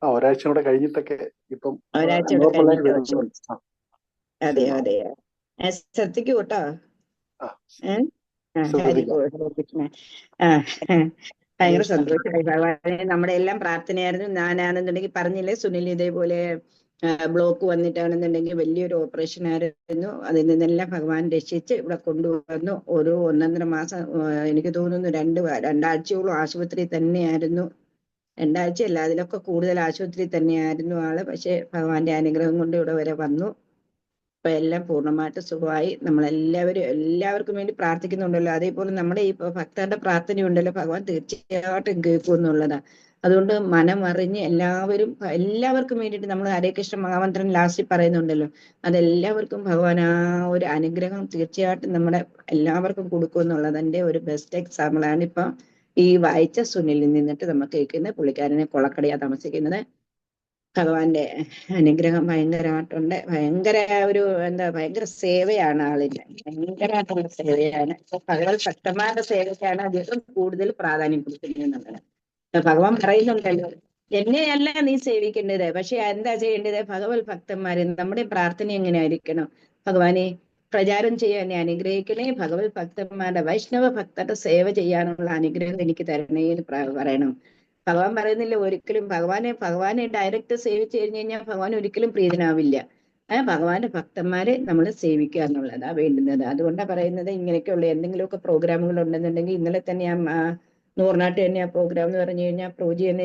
S11: ഒരാഴ്ച കൂടെ കഴിഞ്ഞിട്ടൊക്കെ ഇപ്പം
S1: ഒരാഴ്ച കൂടെ
S11: നോർമലായിട്ട്
S1: കഴിഞ്ഞിട്ട്.
S11: വരുന്നുണ്ട്.
S1: അതെ അതെ, ശ്രദ്ധിക്കൂ കേട്ടോ. ഭയങ്കര സന്തോഷമായി ഭഗവാനെ. നമ്മുടെ എല്ലാം പ്രാർത്ഥനയായിരുന്നു. ഞാനാണെന്നുണ്ടെങ്കിൽ പറഞ്ഞില്ലേ സുനിൽ, ഇതേപോലെ ബ്ലോക്ക് വന്നിട്ടാണെന്നുണ്ടെങ്കിൽ വലിയൊരു ഓപ്പറേഷൻ ആയിരുന്നു. അതിൽ നിന്നെല്ലാം ഭഗവാൻ രക്ഷിച്ച് ഇവിടെ കൊണ്ടുവന്നു. ഒരു 1.5 മാസം, എനിക്ക് തോന്നുന്നു രണ്ടാഴ്ചയോളം ആശുപത്രി തന്നെയായിരുന്നു. 2 ആഴ്ചയല്ല, അതിലൊക്കെ കൂടുതൽ ആശുപത്രി തന്നെയായിരുന്നു ആള്. പക്ഷെ ഭഗവാന്റെ അനുഗ്രഹം കൊണ്ട് ഇവിടെ വരെ വന്നു. ഇപ്പൊ എല്ലാം പൂർണ്ണമായിട്ട് സുഖമായി. എല്ലാവർക്കും വേണ്ടി പ്രാർത്ഥിക്കുന്നുണ്ടല്ലോ. അതേപോലെ നമ്മുടെ ഈ ഭക്തരുടെ പ്രാർത്ഥനയുണ്ടല്ലോ, ഭഗവാൻ തീർച്ചയായിട്ടും കേൾക്കും എന്നുള്ളതാണ്. അതുകൊണ്ട് മനമറിഞ്ഞ് എല്ലാവർക്കും വേണ്ടിയിട്ട് നമ്മൾ ഹരേ കൃഷ്ണ മഹാമന്ത്രം ലാസ്റ്റിൽ പറയുന്നുണ്ടല്ലോ, അതെല്ലാവർക്കും ഭഗവാൻ ആ ഒരു അനുഗ്രഹം തീർച്ചയായിട്ടും നമ്മുടെ എല്ലാവർക്കും കൊടുക്കും എന്നുള്ളത് എൻ്റെ ഒരു ബെസ്റ്റ് എക്സാമ്പിൾ ആണ്. ഇപ്പൊ ഈ വായിച്ച സുനിലിൽ നിന്നിട്ട് നമുക്ക് കേൾക്കുന്നത്. പുള്ളിക്കാരനെ കൊളക്കടയാ താമസിക്കുന്നത്. ഭഗവാന്റെ അനുഗ്രഹം ഭയങ്കരമായിട്ടുണ്ട്. ഭയങ്കര സേവയാണ് ആളിന്റെ, ഭയങ്കരമായിട്ടുള്ള സേവയാണ്. ഭഗവത് ഭക്തന്മാരുടെ സേവയ്ക്കാണ് അദ്ദേഹം കൂടുതൽ പ്രാധാന്യം കൊടുക്കുന്നത്. ഭഗവാൻ പറയുന്നുണ്ടല്ലോ, എന്നെയല്ല നീ സേവിക്കേണ്ടത്, പക്ഷെ എന്താ ചെയ്യേണ്ടത്? ഭഗവത് ഭക്തന്മാരെ നമ്മുടെ പ്രാർത്ഥന എങ്ങനെ ആയിരിക്കണം? ഭഗവാനെ പ്രചാരം ചെയ്യാൻ അനുഗ്രഹിക്കണേ, ഭഗവത് ഭക്തന്മാരുടെ വൈഷ്ണവ ഭക്തരുടെ സേവ ചെയ്യാനുള്ള അനുഗ്രഹം എനിക്ക് തരണേ എന്ന് പറയണം. ഭഗവാൻ പറയുന്നില്ല ഒരിക്കലും ഭഗവാനെ ഡയറക്റ്റ് സേവിച്ചു കഴിഞ്ഞു കഴിഞ്ഞാൽ ഭഗവാൻ ഒരിക്കലും പ്രീതനാവില്ല. ഭഗവാന്റെ ഭക്തന്മാരെ നമ്മൾ സേവിക്കുക എന്നുള്ളതാ വേണ്ടുന്നത്. അതുകൊണ്ടാണ് പറയുന്നത്, ഇങ്ങനെയൊക്കെയുള്ള എന്തെങ്കിലുമൊക്കെ പ്രോഗ്രാമുകൾ ഉണ്ടെന്നുണ്ടെങ്കിൽ, ഇന്നലെ തന്നെ നൂറിനാട്ട് തന്നെ ആ പ്രോഗ്രാം എന്ന് പറഞ്ഞു കഴിഞ്ഞാൽ പ്രോജി തന്നെ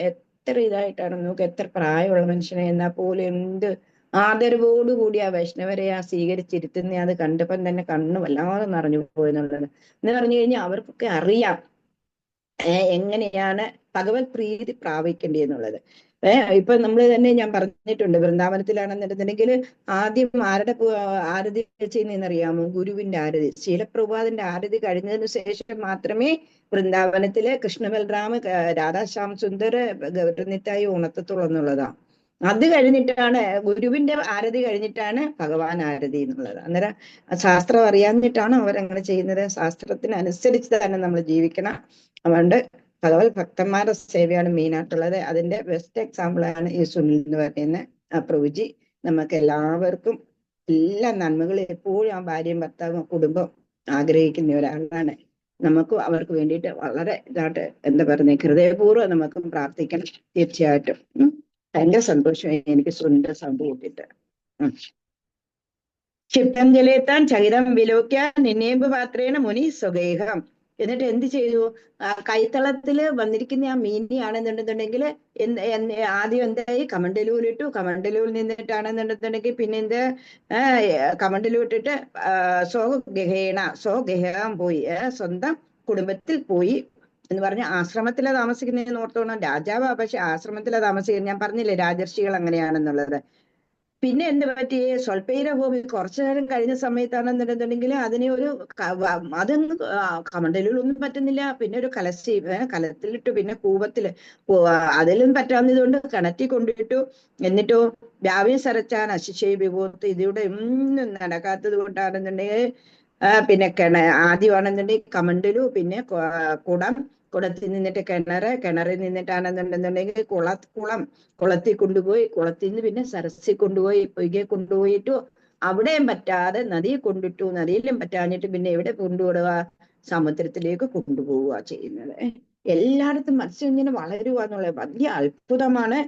S1: എത്ര ഇതായിട്ടാണ് നമുക്ക്, എത്ര പ്രായമുള്ള മനുഷ്യനെ എന്നാൽ പോലും എന്ത് ആദരവോടുകൂടി ആ വൈഷ്ണവരെ സ്വീകരിച്ചിരുത്തുന്ന അത് കണ്ടപ്പം തന്നെ കണ്ണ് വല്ലാതെ നിറഞ്ഞു പോയെന്നുള്ളത്. എന്ന് പറഞ്ഞു കഴിഞ്ഞാൽ അവർക്കൊക്കെ അറിയാം എങ്ങനെയാണ് ഭഗവത് പ്രീതി പ്രാപിക്കേണ്ടതെന്നുള്ളത്. ഇപ്പൊ നമ്മൾ തന്നെ ഞാൻ പറഞ്ഞിട്ടുണ്ട്, വൃന്ദാവനത്തിലാണെന്നുണ്ടെങ്കിൽ ആദ്യം ആരുടെ ആരതി ചെയ്യുന്നതെന്നറിയാമോ? ഗുരുവിന്റെ ആരതി. ശീലപ്രഭുപാദിന്റെ ആരതി കഴിഞ്ഞതിന് ശേഷം മാത്രമേ വൃന്ദാവനത്തില് കൃഷ്ണബൽറാം, രാധാശ്യാം സുന്ദർ, ഗൗരനിത്തായി ഉണർത്തത്തുള്ളൂ എന്നുള്ളതാണ്. അത് കഴിഞ്ഞിട്ടാണ് ഗുരുവിന്റെ ആരതി കഴിഞ്ഞിട്ടാണ് ഭഗവാൻ ആരതി എന്നുള്ളത്. അന്നേരം ശാസ്ത്രം അറിയാഞ്ഞിട്ടാണ് അവരങ്ങനെ ചെയ്യുന്നത്. ശാസ്ത്രത്തിനനുസരിച്ച് തന്നെ നമ്മൾ ജീവിക്കണം. അതുകൊണ്ട് ഭഗവത് ഭക്തന്മാരുടെ സേവയാണ് മെയിനായിട്ടുള്ളത്. അതിന്റെ ബെസ്റ്റ് എക്സാമ്പിൾ ആണ് ഈ സുനിൽ എന്ന് പറയുന്ന ആ പ്രഭുജി. നമുക്ക് എല്ലാവർക്കും എല്ലാ നന്മകളും എപ്പോഴും ആ ഭാര്യയും ഭർത്താവും കുടുംബം ആഗ്രഹിക്കുന്ന ഒരാളാണ്. നമുക്കും അവർക്ക് വേണ്ടിയിട്ട് വളരെ ഇതായിട്ട് എന്താ പറയുന്നത്, ഹൃദയപൂർവ്വം നമുക്കും പ്രാർത്ഥിക്കണം തീർച്ചയായിട്ടും. ഭയങ്കര സന്തോഷമായി എനിക്ക് സുനിന്റെ സൗണ്ട് കൂട്ടിയിട്ട്. ക്ഷിപ്തം ജലേത്താൻ ചകിതം വിലോക്യ നിന്നേമ്പ് പാത്രേണ മുനി സ്വഗേഹം. എന്നിട്ട് എന്ത് ചെയ്തു? കൈത്തളത്തില് വന്നിരിക്കുന്ന ആ മീനിയാണെന്നുണ്ടെന്നുണ്ടെങ്കിൽ ആദ്യം എന്തായി? കമണ്ടലൂരിട്ടു. കമണ്ടലൂരിൽ നിന്നിട്ടാണെന്നുണ്ടെന്നുണ്ടെങ്കിൽ പിന്നെ കമണ്ടലൂരിട്ടിട്ട് സ്വഗേഹം പോയി, സ്വന്തം കുടുംബത്തിൽ പോയി എന്ന് പറഞ്ഞ ആശ്രമത്തിലാണ് താമസിക്കുന്നതെന്ന് ഓർത്തോണം. രാജാവാ, പക്ഷെ ആശ്രമത്തിലാണ് താമസിക്കുന്നത്. ഞാൻ പറഞ്ഞില്ലേ രാജർഷികൾ അങ്ങനെയാണെന്നുള്ളത്. പിന്നെ എന്ത് പറ്റി? സ്വൽപ്പൈര ഭൂമി കുറച്ചു നേരം കഴിഞ്ഞ സമയത്താണെന്നുണ്ടെന്നുണ്ടെങ്കിൽ അതിനെ അതൊന്നും കമണ്ടലിലൊന്നും പറ്റുന്നില്ല. പിന്നെ ഒരു കലത്തിലിട്ടു, പിന്നെ കൂപത്തില് അതിലും പറ്റാവുന്നതുകൊണ്ട് കിണറ്റി കൊണ്ടിട്ടു. എന്നിട്ടോ രാവിലെ സരച്ചാൻ അശിഷേ വിഭൂത്ത്. ഇതിലൂടെ ഒന്നും നടക്കാത്തത് കൊണ്ടാണെന്നുണ്ടെങ്കിൽ പിന്നെ ആദ്യമാണെന്നുണ്ടെങ്കിൽ കമണ്ടലു, പിന്നെ കുടത്തിൽ നിന്നിട്ട് കിണറിൽ നിന്നിട്ടാണെന്നുണ്ടെന്നുണ്ടെങ്കിൽ കുളത്തിൽ കൊണ്ടുപോയി, കുളത്തിൽ നിന്ന് പിന്നെ സരസ്സിൽ കൊണ്ടുപോയി, പൊയ്കെ കൊണ്ടുപോയിട്ടു. അവിടെയും പറ്റാതെ നദിയിൽ കൊണ്ടിട്ടു. നദിയിലും പറ്റാഞ്ഞിട്ട് പിന്നെ എവിടെ കൊണ്ടുപോടുക? സമുദ്രത്തിലേക്ക് കൊണ്ടുപോവുക ചെയ്യുന്നത്. എല്ലായിടത്തും മത്സ്യം ഇങ്ങനെ വളരുക എന്നുള്ളത് വലിയ അത്ഭുതമാണ്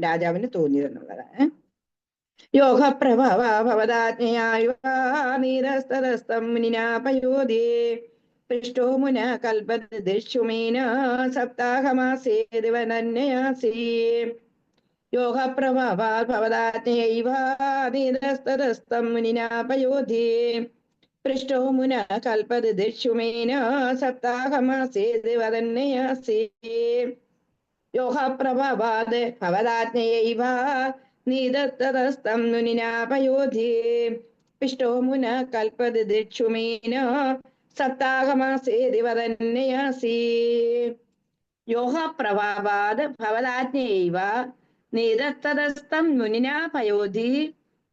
S1: രാജാവിന് തോന്നിയതെന്നുള്ളത്. യോഗപ്രഭവതാജ്ഞയായുനീരസ്തം മുനിനാപയോധി പൃഷ്ടോ മുന കൽപദുമീന സപ്താഹമാസേ ദിവനന്യയാസി. യോഗപ്രഭവതാജ്ഞയൈവാനീരസ്തം മുനിനാപയോധി പൃഷ്ടോ മുന കൽപദുമീന സപ്താഹമാസേ ദിവനന്യയാസി. യോഗപ്രഭവാത് ഭവതാജ്ഞയൈവ നീതസ്തം മുനിനാപയോധി പിഷ്ടോ മുന കൽപദുമീന സപ്താഹമാസേതി വദന്യയാസി. യോഗപ്രഭാവാത് ഭവതാജ്ഞയൈവ നീതസ്തം മുനിനാപയോധി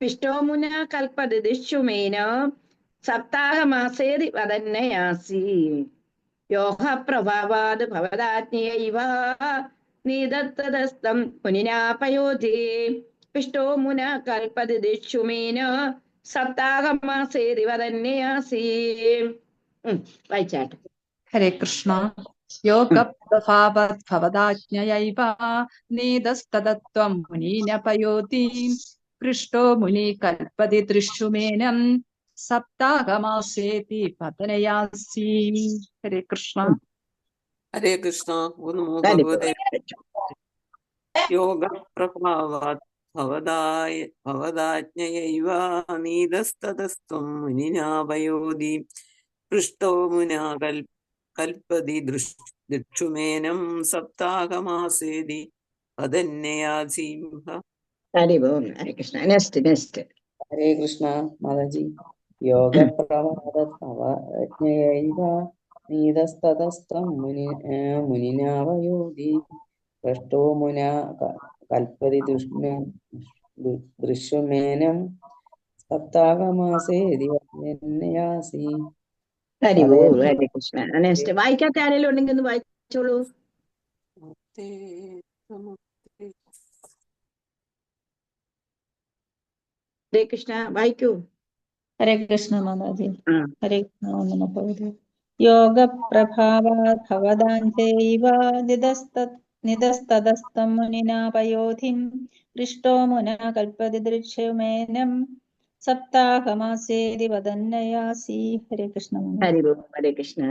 S1: പിഷ്ടോ മുന കൽപ്പദിശുമേന സപ്താഹമാസേതി വദന്നയാസി യോഗ പ്രഭാവാത് ഭവദാജ്ഞയൈവ നീതത്തദസ്തം മുനിനാപയോധി പിഷ്ടോ മുന കൽപ്പദിശുമേന സപ്താഹമാസേതി വദന്നയാസി. വായിച്ചാട്ടെ.
S3: ഹരേ കൃഷ്ണ. യോഗപ്രഭാവദ്ഭവദാജ്ഞയൈവ നീതസ്തദത്വം മുനീനപയോതി പൃഷ്ടോ മുനി കൽപ്പതി ദൃശ്യുമേനം സപ്താഹമാസേതി പതനയാസി. ഹരേ കൃഷ്ണ.
S4: ഹരേ കൃഷ്ണ. ഓ നമോ ഭഗവതേ. യോഗ പ്രഭാവാത് ഭവദാജ്ഞയൈവ നീതസ്തദസ്ത്വം മുനിനാപയോധി പൃഷ്ടോ മുനാ കൽപ്പതി ദൃക്ഷുമേനം സപ്താഹമാസേതി വദന്നയാസി.
S1: ഹരി ഓം. ഹരേ കൃഷ്ണ. നെക്സ്റ്റ്.
S2: ഹരേ കൃഷ്ണ മാതാജി. യോഗ പ്രവദജ്ഞയൈവ നീതസ്തതസ്ത്വം മുനിനാവയോധി പൃഷ്ടോ മുനാ കൽപ്പതി ദൃശ്യുമേനം സപ്താഹമാസേതി വദന്നയാസി.
S1: ഹരി ഓം. ഹരേ കൃഷ്ണ. നെക്സ്റ്റ്. വായിക്കാത്ത ആരെങ്കിലും ഉണ്ടെങ്കിൽ ഒന്ന് വായിച്ചോളൂ. ഹരേ കൃഷ്ണ. വായിക്കൂ.
S12: ഹരേ കൃഷ്ണ മാതാജി. ഹരേ കൃഷ്ണ. നമോ ഭഗവതേ. യോഗപ്രഭാവാത് ഭവദാഞ്ജൈവ നിതസ്തദസ്തം മുനിനാപയോധിം പൃഷ്ടോ മുനാ കൽപ്പതി ദൃശ്യുമേനം സപ്താഹമാസേതി വദന്നയാസി. ഹരേ കൃഷ്ണ.
S1: ഹരി ഓം. ഹരേ കൃഷ്ണ.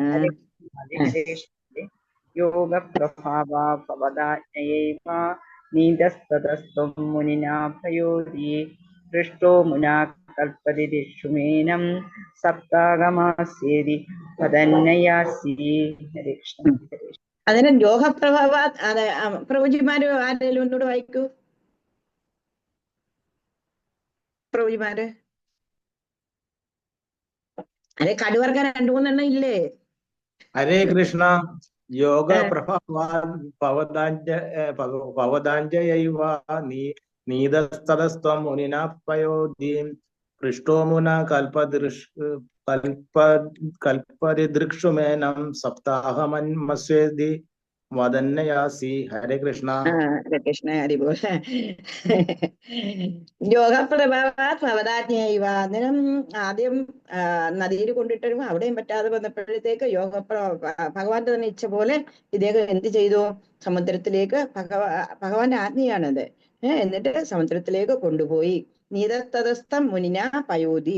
S5: യോഗപ്രഭാവാത് ഭവദാജ്ഞയൈവ നീതസ്തദസ്ത്വം മുനിനാപയോധി പൃഷ്ടോ മുനാ കൽപ്പതി ദൃശ്യുമേനം സപ്താഹമാസേതി വദന്നയാസി. ഹരേ കൃഷ്ണ.
S1: അതിന് യോഗപ്രഭാവ പ്രഭുജിമാര് ആരെങ്കിലും ഒന്നുകൂടെ വായിക്കൂ. പ്രഭുജിമാര്. അതെ, കടുവർക്ക 2-3 ഇല്ലേ?
S6: ഹരേ കൃഷ്ണ. യോഗ ഭവദാഞ്ജയൈവ നീതസ്തദസ്ത്വം മുനിനാപയോധി പൃഷ്ടോ മുനാ കൽപ്പതി ദൃക്ഷുമേനം സപ്താഹമന്മസ്വേതി വദന്നയാസി. ഹരേ കൃഷ്ണ.
S1: ഹരേ കൃഷ്ണ. ഹരി ബോൾ. യോഗപ്രഭാവാത് ഭവദാജ്ഞയൈവ. അന്നേരം ആദ്യം നദിയിൽ കൊണ്ടിട്ടും അവിടെയും പറ്റാതെ വന്നപ്പോഴത്തേക്ക് ഭഗവാന്റെ തന്നെ ഇച്ഛ പോലെ ഇദ്ദേഹം എന്ത് ചെയ്തു? സമുദ്രത്തിലേക്ക് ഭഗവാന്റെ ആജ്ഞയാണത്. എന്നിട്ട് സമുദ്രത്തിലേക്ക് കൊണ്ടുപോയി. നീതത്തതസ്ഥം മുനിന പയോധി.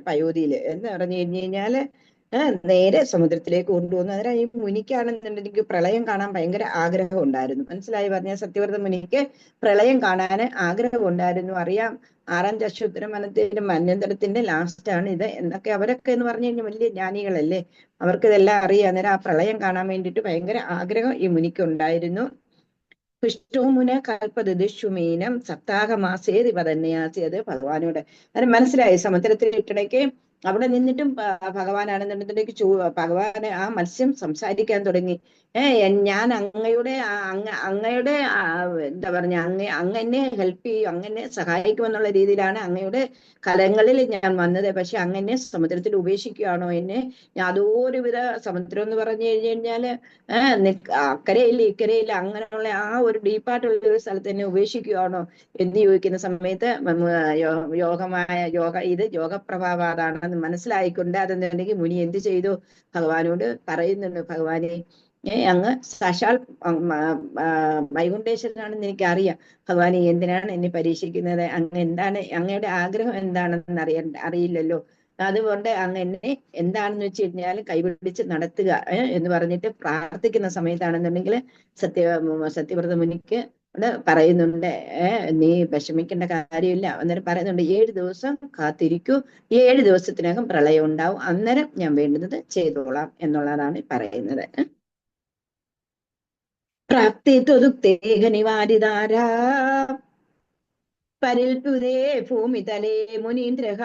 S1: പയോധിയില് എന്ന് പറഞ്ഞു കഴിഞ്ഞാല് നേരെ സമുദ്രത്തിലേക്ക് കൊണ്ടുവന്നു. അന്നേരം ഈ മുനിക്കാണെന്നുണ്ടെങ്കിൽ പ്രളയം കാണാൻ ഭയങ്കര ആഗ്രഹം ഉണ്ടായിരുന്നു. മനസ്സിലായി പറഞ്ഞ സത്യവ്രത മുനിക്ക് പ്രളയം കാണാൻ ആഗ്രഹം ഉണ്ടായിരുന്നു. അറിയാം, 6-ാം ചക്ഷുദ്രമനത്തിന്റെ മന്യന്തരത്തിന്റെ ലാസ്റ്റ് ആണ് ഇത് എന്നൊക്കെ അവരൊക്കെ എന്ന് പറഞ്ഞു കഴിഞ്ഞാൽ വലിയ ജ്ഞാനികളല്ലേ, അവർക്ക് ഇതെല്ലാം അറിയാം. അന്നേരം ആ പ്രളയം കാണാൻ വേണ്ടിയിട്ട് ഭയങ്കര ആഗ്രഹം ഈ മുനിക്ക് ഉണ്ടായിരുന്നു. പൃഷ്ടോ മുന കൽപ്പദിശുമേനം സപ്താഹമാസേതി വദന്നയാസി. അത് ഭഗവാനോട് അതിന് മനസ്സിലായി. സമുദ്രത്തിൽ ഇട്ടിടയ്ക്ക് അവിടെ നിന്നിട്ടും ഭഗവാനാണെന്നുണ്ടെങ്കിൽ ഭഗവാന് ആ മത്സ്യം സംസാരിക്കാൻ തുടങ്ങി. ഞാൻ അങ്ങയുടെ എന്താ പറഞ്ഞ അങ്ങ് എന്നെ ഹെൽപ്പ് ചെയ്യും, അങ്ങെന്നെ സഹായിക്കുമെന്നുള്ള രീതിയിലാണ് അങ്ങയുടെ കലങ്ങളിൽ ഞാൻ വന്നത്. പക്ഷെ അങ്ങനെ സമുദ്രത്തിൽ ഉപേക്ഷിക്കുകയാണോ എന്നെ? യാതൊരുവിധ സമുദ്രം എന്ന് പറഞ്ഞു കഴിഞ്ഞാല് അക്കരയില്ല ഇക്കരയില്ല അങ്ങനെയുള്ള ആ ഒരു ഡീപ്പായിട്ടുള്ള ഒരു സ്ഥലത്ത് എന്നെ ഉപേക്ഷിക്കുകയാണോ എന്ന് ചോദിക്കുന്ന സമയത്ത് ഇത് യോഗപ്രഭാവാതാണെന്ന് മനസ്സിലായിക്കൊണ്ട് അതെന്നുണ്ടെങ്കിൽ മുനി എന്ത് ചെയ്തു? ഭഗവാനോട് പറയുന്നുണ്ട്, ഭഗവാനെ അങ്ങ് സാക്ഷാൽ വൈകുണ്ഠേശ്വരനാണെന്ന് എനിക്കറിയാം. ഭഗവാനെ എന്തിനാണ് എന്നെ പരീക്ഷിക്കുന്നത്? അങ്ങ് എന്താണ്, അങ്ങയുടെ ആഗ്രഹം എന്താണെന്ന് അറിയില്ലല്ലോ. അതുകൊണ്ട് അങ്ങ് എന്നെ എന്താണെന്ന് വെച്ച് കഴിഞ്ഞാൽ കൈപിടിച്ച് നടത്തുക എന്ന് പറഞ്ഞിട്ട് പ്രാർത്ഥിക്കുന്ന സമയത്താണെന്നുണ്ടെങ്കിൽ സത്യവ്രത മുനിക്ക് പറയുന്നുണ്ട്, നീ വിഷമിക്കേണ്ട കാര്യമില്ല. അന്നേരം പറയുന്നുണ്ട്, 7 ദിവസം കാത്തിരിക്കൂ, 7 ദിവസത്തിനകം പ്രളയം ഉണ്ടാവും, അന്നേരം ഞാൻ വേണ്ടുന്നത് ചെയ്തോളാം എന്നുള്ളതാണ് പറയുന്നത്. പ്രാപ്തി ത്വദുക്തേഹ നിവാരിതാരാ പരിൽപുരേ ഭൂമിതലേ മുനീന്ദ്രഃ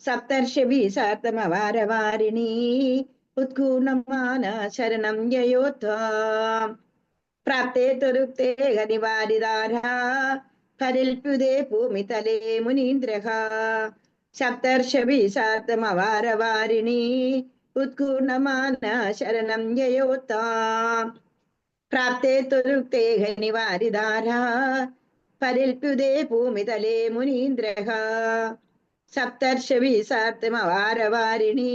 S1: സപ്തർഷഭി സാർത്തമവാരവാരിണീ ഉത്കൂർണമാന ശരണം യയോത്വാം. പ്രാപ്തേ ത്വദുക്തേഹ നിവാരിതാരാ പരിൽപ്യുതേ ഭൂമിതലേ മുനീന്ദ്രഃ സപ്തർഷഭീശാത്തമവാരവാരിണി ഉത്കൂർണമാന ശരണം യയോത്താം പ്രാപ്തേ ത്വരുക്തേ ഖനിവാരിധാരാ പരിൽപ്യുതേ ഭൂമിതലേ മുനീന്ദ്രഃ സപ്തർഷഭീശാത്തമവാരവാരിണി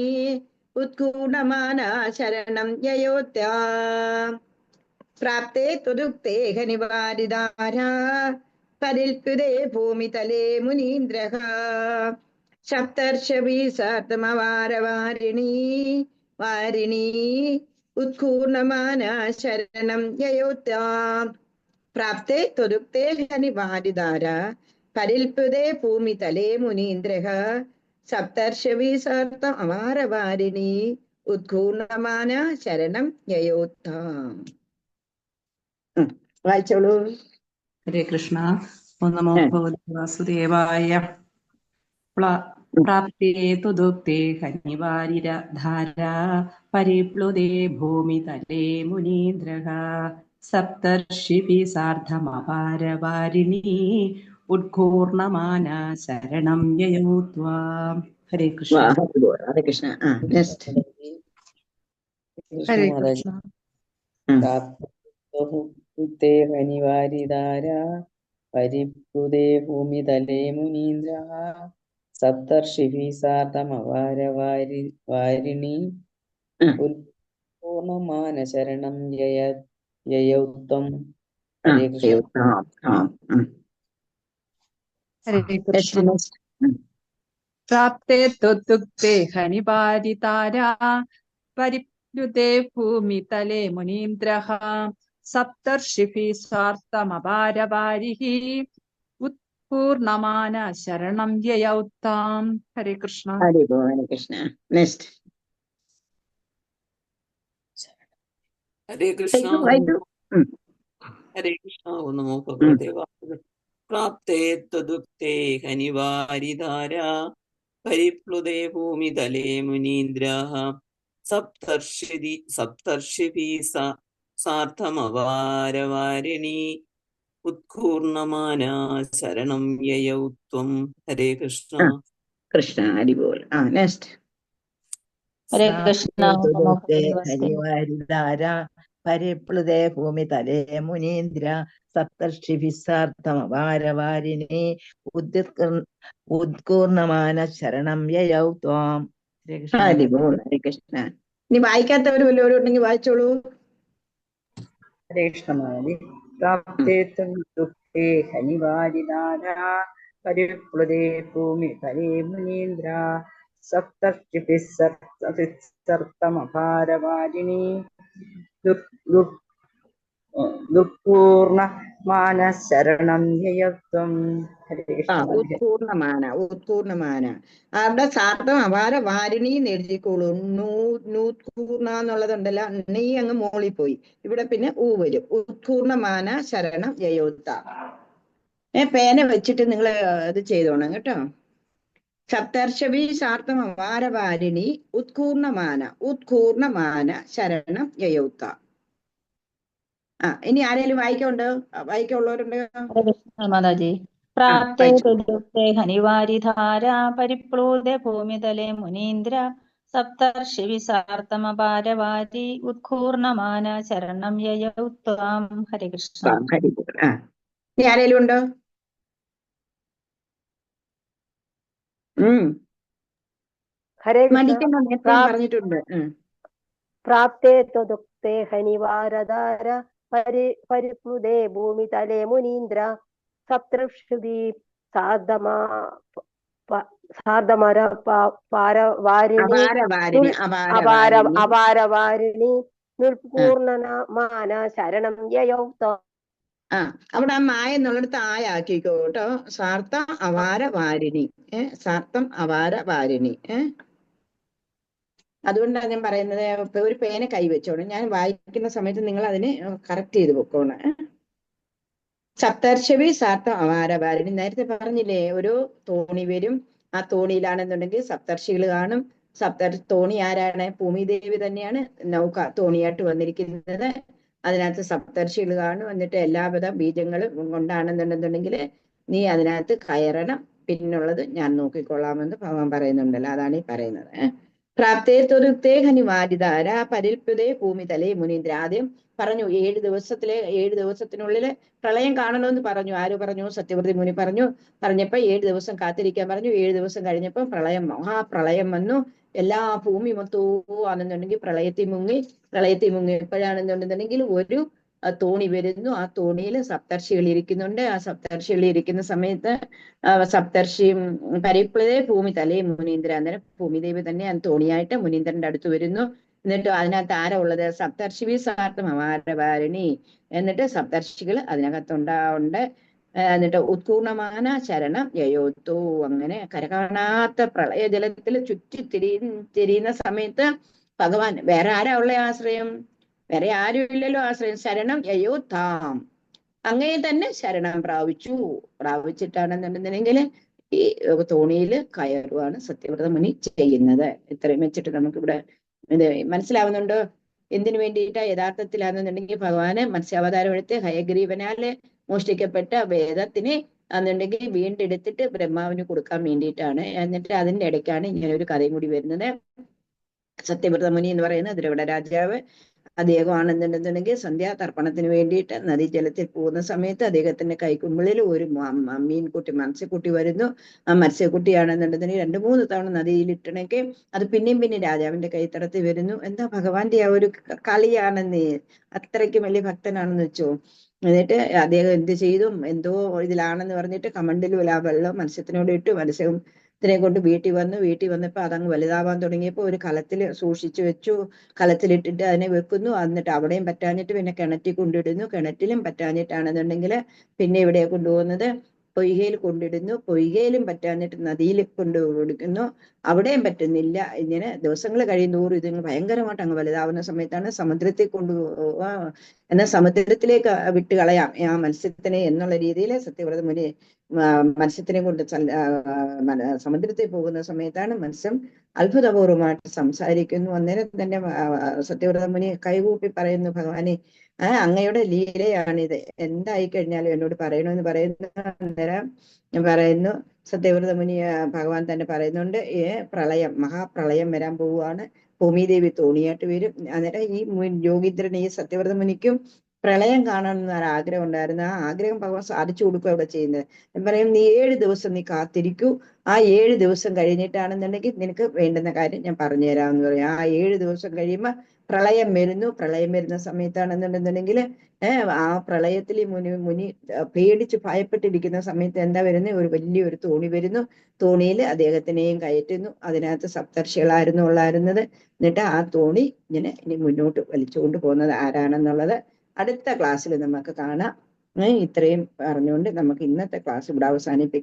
S1: ഉത്കൂർണമാന ശരണം യയോത്യാം പ്രാപ്തേ ത്വരുക്തേ ഖനിവാരിധാരാ പരിൽപ്യുതേ ഭൂമിതലേ മുനീന്ദ്രഃ സപ്തർഷഭീശാത്തമവാരവാരിണി വാരിണി ഉത്കൂർണമാന ശരണം യയോത്യാം പ്രാപ്തേ ത്വരുക്തേ ഖനിവാരിധാരാ പരിൽപ്യുതേ ഭൂമിതലേ മുനീന്ദ്രഃ സപ്തർഷഭീശാത്തമവാരവാരിണി ഉത്കൂർണമാന ശരണം യയോത്താം. വായിച്ചോളൂ.
S13: ഹരേ കൃഷ്ണ. ഓം നമോ ഭഗവതേ വാസുദേവായ. പ്രാപ്തേ തുദുക്തേ ഖനിവാരിധാരാ പരിപ്ലുതേ ഭൂമിതലേ മുനീന്ദ്രഃ സപ്തർഷിഭിः സാർദ്ധമപാരവാരിണി ഉത്കൂർണമാന ശരണം യയൗ ത്വാം. ഹരേ കൃഷ്ണ.
S1: ഹരേ കൃഷ്ണ. നെക്സ്റ്റ്.
S2: ഹരേ കൃഷ്ണ. പ്രാപ്തേ ഖനിവാരിധാരാ പരിപ്ലുതേ ഭൂമിതലേ മുനീന്ദ്രഃ സപ്തർഷിഭിः സാർദ്ധമവാരവാരിണി ഉത്കൂർണമാന ശരണം യയൗ ത്വം. ഹരേ കൃഷ്ണ.
S12: ഹരേ കൃഷ്ണ. പ്രാപ്തേ ത്വദുക്തേ ഖനിവാരിധാരാ പരിപ്ലുതേ ഭൂമിതലേ മുനീന്ദ്രഃ സപ്തർഷിഭിः സാർദ്ധമപാരവാരിः ഉത്കൂർണമാന ശരണം യയൗ ത്വാം. ഹരേ കൃഷ്ണ.
S1: ഹരേ കൃഷ്ണ. നെക്സ്റ്റ്.
S4: ഹരേ കൃഷ്ണ. ഹരേ കൃഷ്ണ. ഓം നമോ ഭഗവതേ വാസുദേവായ. പ്രാപ്തേ ത്വദുക്തേ ഖനിവാരിധാരാ പരിപ്ലുതേ ഭൂമിതലേ മുനീന്ദ്രഃ സപ്തർഷിഭിः സാർദ്ധമവാരവാരിണി ഉത്കൂർണമാന ശരണം യയൗ ത്വം. ഹരേ കൃഷ്ണ.
S1: കൃഷ്ണ. ഹരിബോൾ. നെക്സ്റ്റ്.
S12: ഹരേ കൃഷ്ണ.
S14: ഹരിവാരിധാരാ പരിപ്ലുതേ ഭൂമിതലേ മുനീന്ദ്ര സപ്തർഷിഭിः സാർദ്ധമപാരവാരിണി ഉത്കൂർണമാന ശരണം യയൗ ത്വാം.
S1: ഹരിബോൾ. ഹരേ കൃഷ്ണ. ഇനി വായിക്കാത്തവർ വല്ലവരും ഉണ്ടെങ്കിൽ വായിച്ചോളൂ.
S5: ഹരേ കൃഷ്ണ. പ്രാപ്തേ ത്വദുക്തേ ഖനിവാരിധാരാ പരിപ്ലുതേ ഭൂമിതലേ മുനീന്ദ്ര സപ്തർഷിഭിः സാർദ്ധമപാരവാരിണി ഉത്കൂർണമാന ശരണം യയൗ ത്വം. ഹരേ കൃഷ്ണ.
S1: ഉത്കൂർണമാന അവിടെ സാർത്ഥം അപാര വാരിണി എന്ന് എഴുതിക്കോളൂ. നൂത്കൂർണ എന്നുള്ളതുണ്ടല്ലോ, നീ അങ്ങ് മോളിൽ പോയി. ഇവിടെ പിന്നെ ഊ വരും. ഉത്കൂർണമാന ശരണം യയോത്ത. പേന വെച്ചിട്ട് നിങ്ങൾ ഇത് ചെയ്തോണം കേട്ടോ. സപ്തർഷഭി സാർത്ഥം അപാര വാരിണി ഉത്കൂർണമാന ശരണം യയോത്ത. ഇനി ആരെങ്കിലും വായിക്കാനുള്ളവരുണ്ടോ?
S12: മാതാജി. പ്രാപ്തേ ത്വദുക്തേ ഖനിവാരിധാരാ പരിപ്ലുതേ ഭൂമിതലേ മുനീന്ദ്ര സപ്തർഷിഭിः സാർദ്ധമപാരവാരി ഉത്കൂർണമാന ശരണം യയൗ ത്വാം. ഹരേ കൃഷ്ണ.
S1: ഇനി ആരെങ്കിലും ഉണ്ടോ? പറഞ്ഞിട്ടുണ്ട്.
S7: പ്രാപ്തേ ത്വദുക്തേ ഖനിവാരിധാരാ പരിപ്ലുതേ ഭൂമിതലേ മുനീന്ദ്ര സപ്തർഷിഭിः അപാരവാരിണി ഉത്കൂർണമാന ശരണം യയൗ ത്വാം.
S1: അവിടെ ആ മായ എന്നുള്ളിടത്ത് ആയാക്കിക്കോ കേട്ടോ. സാർത്ഥം അപാര വാരിണി. സാർത്ഥം അപാര വാരിണി. അതുകൊണ്ടാണ് ഞാൻ പറയുന്നത്, ഒരു പേന കൈവച്ചോണം. ഞാൻ വായിക്കുന്ന സമയത്ത് നിങ്ങൾ അതിനെ കറക്റ്റ് ചെയ്ത് വെക്കോണം. സപ്തർഷഭി സാർത്ഥം അപാരവാരിണി. നേരത്തെ പറഞ്ഞില്ലേ, ഒരു തോണി വരും. ആ തോണിയിലാണെന്നുണ്ടെങ്കിൽ സപ്തർഷികൾ കാണും. തോണി ആരാണ്? ഭൂമിദേവി തന്നെയാണ് നൗക തോണിയായിട്ട് വന്നിരിക്കുന്നത്. അതിനകത്ത് സപ്തർഷികൾ കാണും. എന്നിട്ട് എല്ലാവിധ ബീജങ്ങളും കൊണ്ടാണെന്നുണ്ടെന്നുണ്ടെങ്കിൽ നീ അതിനകത്ത് കയറണം, പിന്നുള്ളത് ഞാൻ നോക്കിക്കൊള്ളാമെന്ന് ഭഗവാൻ പറയുന്നുണ്ടല്ലോ, അതാണ് ഈ പറയുന്നത്. പ്രാപ്തേ ത്വരുക്തേ ഖനിവാരിധാര പരിൽപ്യുതേ ഭൂമിതലേ മുനീന്ദ്ര. ആദ്യം പറഞ്ഞു 7 ദിവസത്തിനുള്ളിൽ പ്രളയം കാണണമെന്ന് പറഞ്ഞു. ആര് പറഞ്ഞു? സത്യവ്രതി മുനി പറഞ്ഞു. പറഞ്ഞപ്പോ 7 ദിവസം കാത്തിരിക്കാൻ പറഞ്ഞു. 7 ദിവസം കഴിഞ്ഞപ്പോ മഹാപ്രളയം വന്നു. എല്ലാ ഭൂമി മൊത്തവും ആണെന്നുണ്ടെങ്കിൽ പ്രളയത്തിൽ മുങ്ങി. എപ്പോഴാണെന്നുണ്ടെന്നുണ്ടെങ്കിൽ ഒരു തോണി വരുന്നു. ആ തോണിയിൽ സപ്തർഷികൾ ഇരിക്കുന്നുണ്ട്. ആ സപ്തർഷികൾ ഇരിക്കുന്ന സമയത്ത് സപ്തർഷി പരിപ്ലതേ ഭൂമി തലേ മുനീന്ദ്ര. അന്നേരം ഭൂമിദേവി തന്നെ തോണിയായിട്ട് മുനീന്ദ്രന്റെ അടുത്ത് വരുന്നു. എന്നിട്ട് അതിനകത്ത് ആരാ ഉള്ളത്? സപ്തർഷി സാർത്ഥം അമാരവാരിണി. എന്നിട്ട് സപ്തർഷികൾ അതിനകത്തുണ്ട്. എന്നിട്ട് ഉത്കൂർണമാന ശരണം യയോത്തു. അങ്ങനെ കരകാണാത്ത പ്രളയജലത്തിൽ ചുറ്റി തിരിയുന്ന സമയത്ത് ഭഗവാൻ വേറെ ആരാ ഉള്ള ആശ്രയം? വേറെ ആരും ഇല്ലല്ലോ ആശ്രയം. ശരണം യയോത്താം, അങ്ങനെ തന്നെ ശരണം പ്രാപിച്ചിട്ടാണെന്നുണ്ടെങ്കിൽ ഈ തോണിയിൽ കയറുവാണ് സത്യവ്രത മുനി ചെയ്യുന്നത്. ഇത്രയും വെച്ചിട്ട് നമുക്കിവിടെ ഇത് മനസ്സിലാവുന്നുണ്ടോ? എന്തിനു വേണ്ടിയിട്ടാ? യഥാർത്ഥത്തിലാണെന്നുണ്ടെങ്കിൽ ഭഗവാന് മത്സ്യാവതാരം എടുത്ത് ഹയഗ്രീവനാല് മോഷ്ടിക്കപ്പെട്ട വേദത്തിനെ എന്നുണ്ടെങ്കിൽ വീണ്ടെടുത്തിട്ട് ബ്രഹ്മാവിന് കൊടുക്കാൻ വേണ്ടിയിട്ടാണ്. എന്നിട്ട് അതിന്റെ ഇടയ്ക്കാണ് ഇങ്ങനെ ഒരു കഥയും കൂടി വരുന്നത്. സത്യവ്രത മുനി എന്ന് പറയുന്ന ദ്രവിഡ രാജാവ് അദ്ദേഹമാണെന്നുണ്ടെന്നുണ്ടെങ്കിൽ സന്ധ്യാതർപ്പണത്തിന് വേണ്ടിയിട്ട് നദീജലത്തിൽ പോകുന്ന സമയത്ത് അദ്ദേഹത്തിന്റെ കൈക്കുമ്പിളിൽ ഒരു മത്സ്യക്കുട്ടി വരുന്നു. ആ മത്സ്യക്കുട്ടിയാണെന്നുണ്ടെന്നുണ്ടെങ്കിൽ 2-3 തവണ നദിയിലിട്ടണെങ്കിൽ അത് പിന്നെയും രാജാവിന്റെ കൈത്തടത്തിൽ വരുന്നു. എന്താ ഭഗവാന്റെ ആ ഒരു കളിയാണെന്ന്, അത്രയ്ക്കും വലിയ ഭക്തനാണെന്ന് വെച്ചോ. എന്നിട്ട് അദ്ദേഹം എന്ത് ചെയ്തു? എന്തോ ഇതിലാണെന്ന് പറഞ്ഞിട്ട് കമണ്ടിലും ആ വെള്ളം മത്സ്യത്തിനോട് ഇട്ടു. മത്സ്യത്തിനെ കൊണ്ട് വീട്ടിൽ വന്നപ്പോ അതങ്ങ് വലുതാവാൻ തുടങ്ങിയപ്പോ ഒരു കലത്തിൽ സൂക്ഷിച്ചു വെച്ചു. കലത്തിലിട്ടിട്ട് അതിനെ വെക്കുന്നു. എന്നിട്ട് അവിടെയും പറ്റാഞ്ഞിട്ട് പിന്നെ കിണറ്റിൽ കൊണ്ടിടുന്നു. കിണറ്റിലും പറ്റാഞ്ഞിട്ടാണെന്നുണ്ടെങ്കിൽ പിന്നെ ഇവിടെ കൊണ്ടുപോകുന്നത് പൊയ്കയിൽ കൊണ്ടിടുന്നു. പൊയ്കയിലും പറ്റാഞ്ഞിട്ട് നദിയിൽ കൊടുക്കുന്നു. അവിടെയും പറ്റുന്നില്ല. ഇങ്ങനെ ദിവസങ്ങൾ കഴിയുന്തോറും ഇതിന് ഭയങ്കരമായിട്ട് അങ്ങ് വലുതാവുന്ന സമയത്താണ് സമുദ്രത്തിൽ കൊണ്ടുപോവാ. എന്നാൽ സമുദ്രത്തിലേക്ക് വിട്ട് കളയാം ആ മത്സ്യത്തിനെ എന്നുള്ള രീതിയിൽ സത്യവ്രത മുനി മത്സ്യത്തിനെ കൊണ്ട് സമുദ്രത്തിൽ പോകുന്ന സമയത്താണ് മത്സ്യം അത്ഭുതപൂർവമായിട്ട് സംസാരിക്കുന്നു. അന്നേരം തന്നെ സത്യവ്രത മുനി കൈകൂപ്പി പറയുന്നു, ഭഗവാനെ അങ്ങയുടെ ലീലയാണിത്, എന്തായി കഴിഞ്ഞാലും എന്നോട് പറയണമെന്ന് പറയുന്നു. അന്നേരം പറയുന്നു സത്യവ്രത മുനി ഭഗവാൻ തന്നെ പറയുന്നുണ്ട്, മഹാപ്രളയം വരാൻ പോവുകയാണ്. ഭൂമിദേവി തോണിയായിട്ട് വരും. അന്നേരം ഈ യോഗീന്ദ്രൻ ഈ സത്യവ്രത മുനിക്കും പ്രളയം കാണണമെന്ന് ഒരാഗ്രഹം ഉണ്ടായിരുന്നു. ആ ആഗ്രഹം ഭഗവാൻ സാധിച്ചു കൊടുക്കുക ഇവിടെ ചെയ്യുന്നത്. ഞാൻ പറയും, നീ 7 ദിവസം നീ കാത്തിരിക്കൂ. ആ 7 ദിവസം കഴിഞ്ഞിട്ടാണെന്നുണ്ടെങ്കിൽ നിനക്ക് വേണ്ടുന്ന കാര്യം ഞാൻ പറഞ്ഞു തരാമെന്ന് പറയും. ആ 7 ദിവസം കഴിയുമ്പോ പ്രളയം വരുന്ന സമയത്താണെന്നുണ്ടെന്നുണ്ടെങ്കിൽ ആ പ്രളയത്തിൽ മുനി പേടിച്ച് ഭയപ്പെട്ടിരിക്കുന്ന സമയത്ത് എന്താ വരുന്നത്? ഒരു വലിയൊരു തോണി വരുന്നു. തോണിയിൽ അദ്ദേഹത്തിനെയും കയറ്റുന്നു. അതിനകത്ത് സപ്തർഷികളായിരുന്നു ഉള്ളായിരുന്നത്. എന്നിട്ട് ആ തോണി ഇനി മുന്നോട്ട് വലിച്ചുകൊണ്ട് പോകുന്നത് ആരാണെന്നുള്ളത് അടുത്ത ക്ലാസ്സിൽ നമുക്ക് കാണാം. ഇത്രയും പറഞ്ഞുകൊണ്ട് നമുക്ക് ഇന്നത്തെ ക്ലാസ് ഇവിടെ അവസാനിപ്പിക്കാം.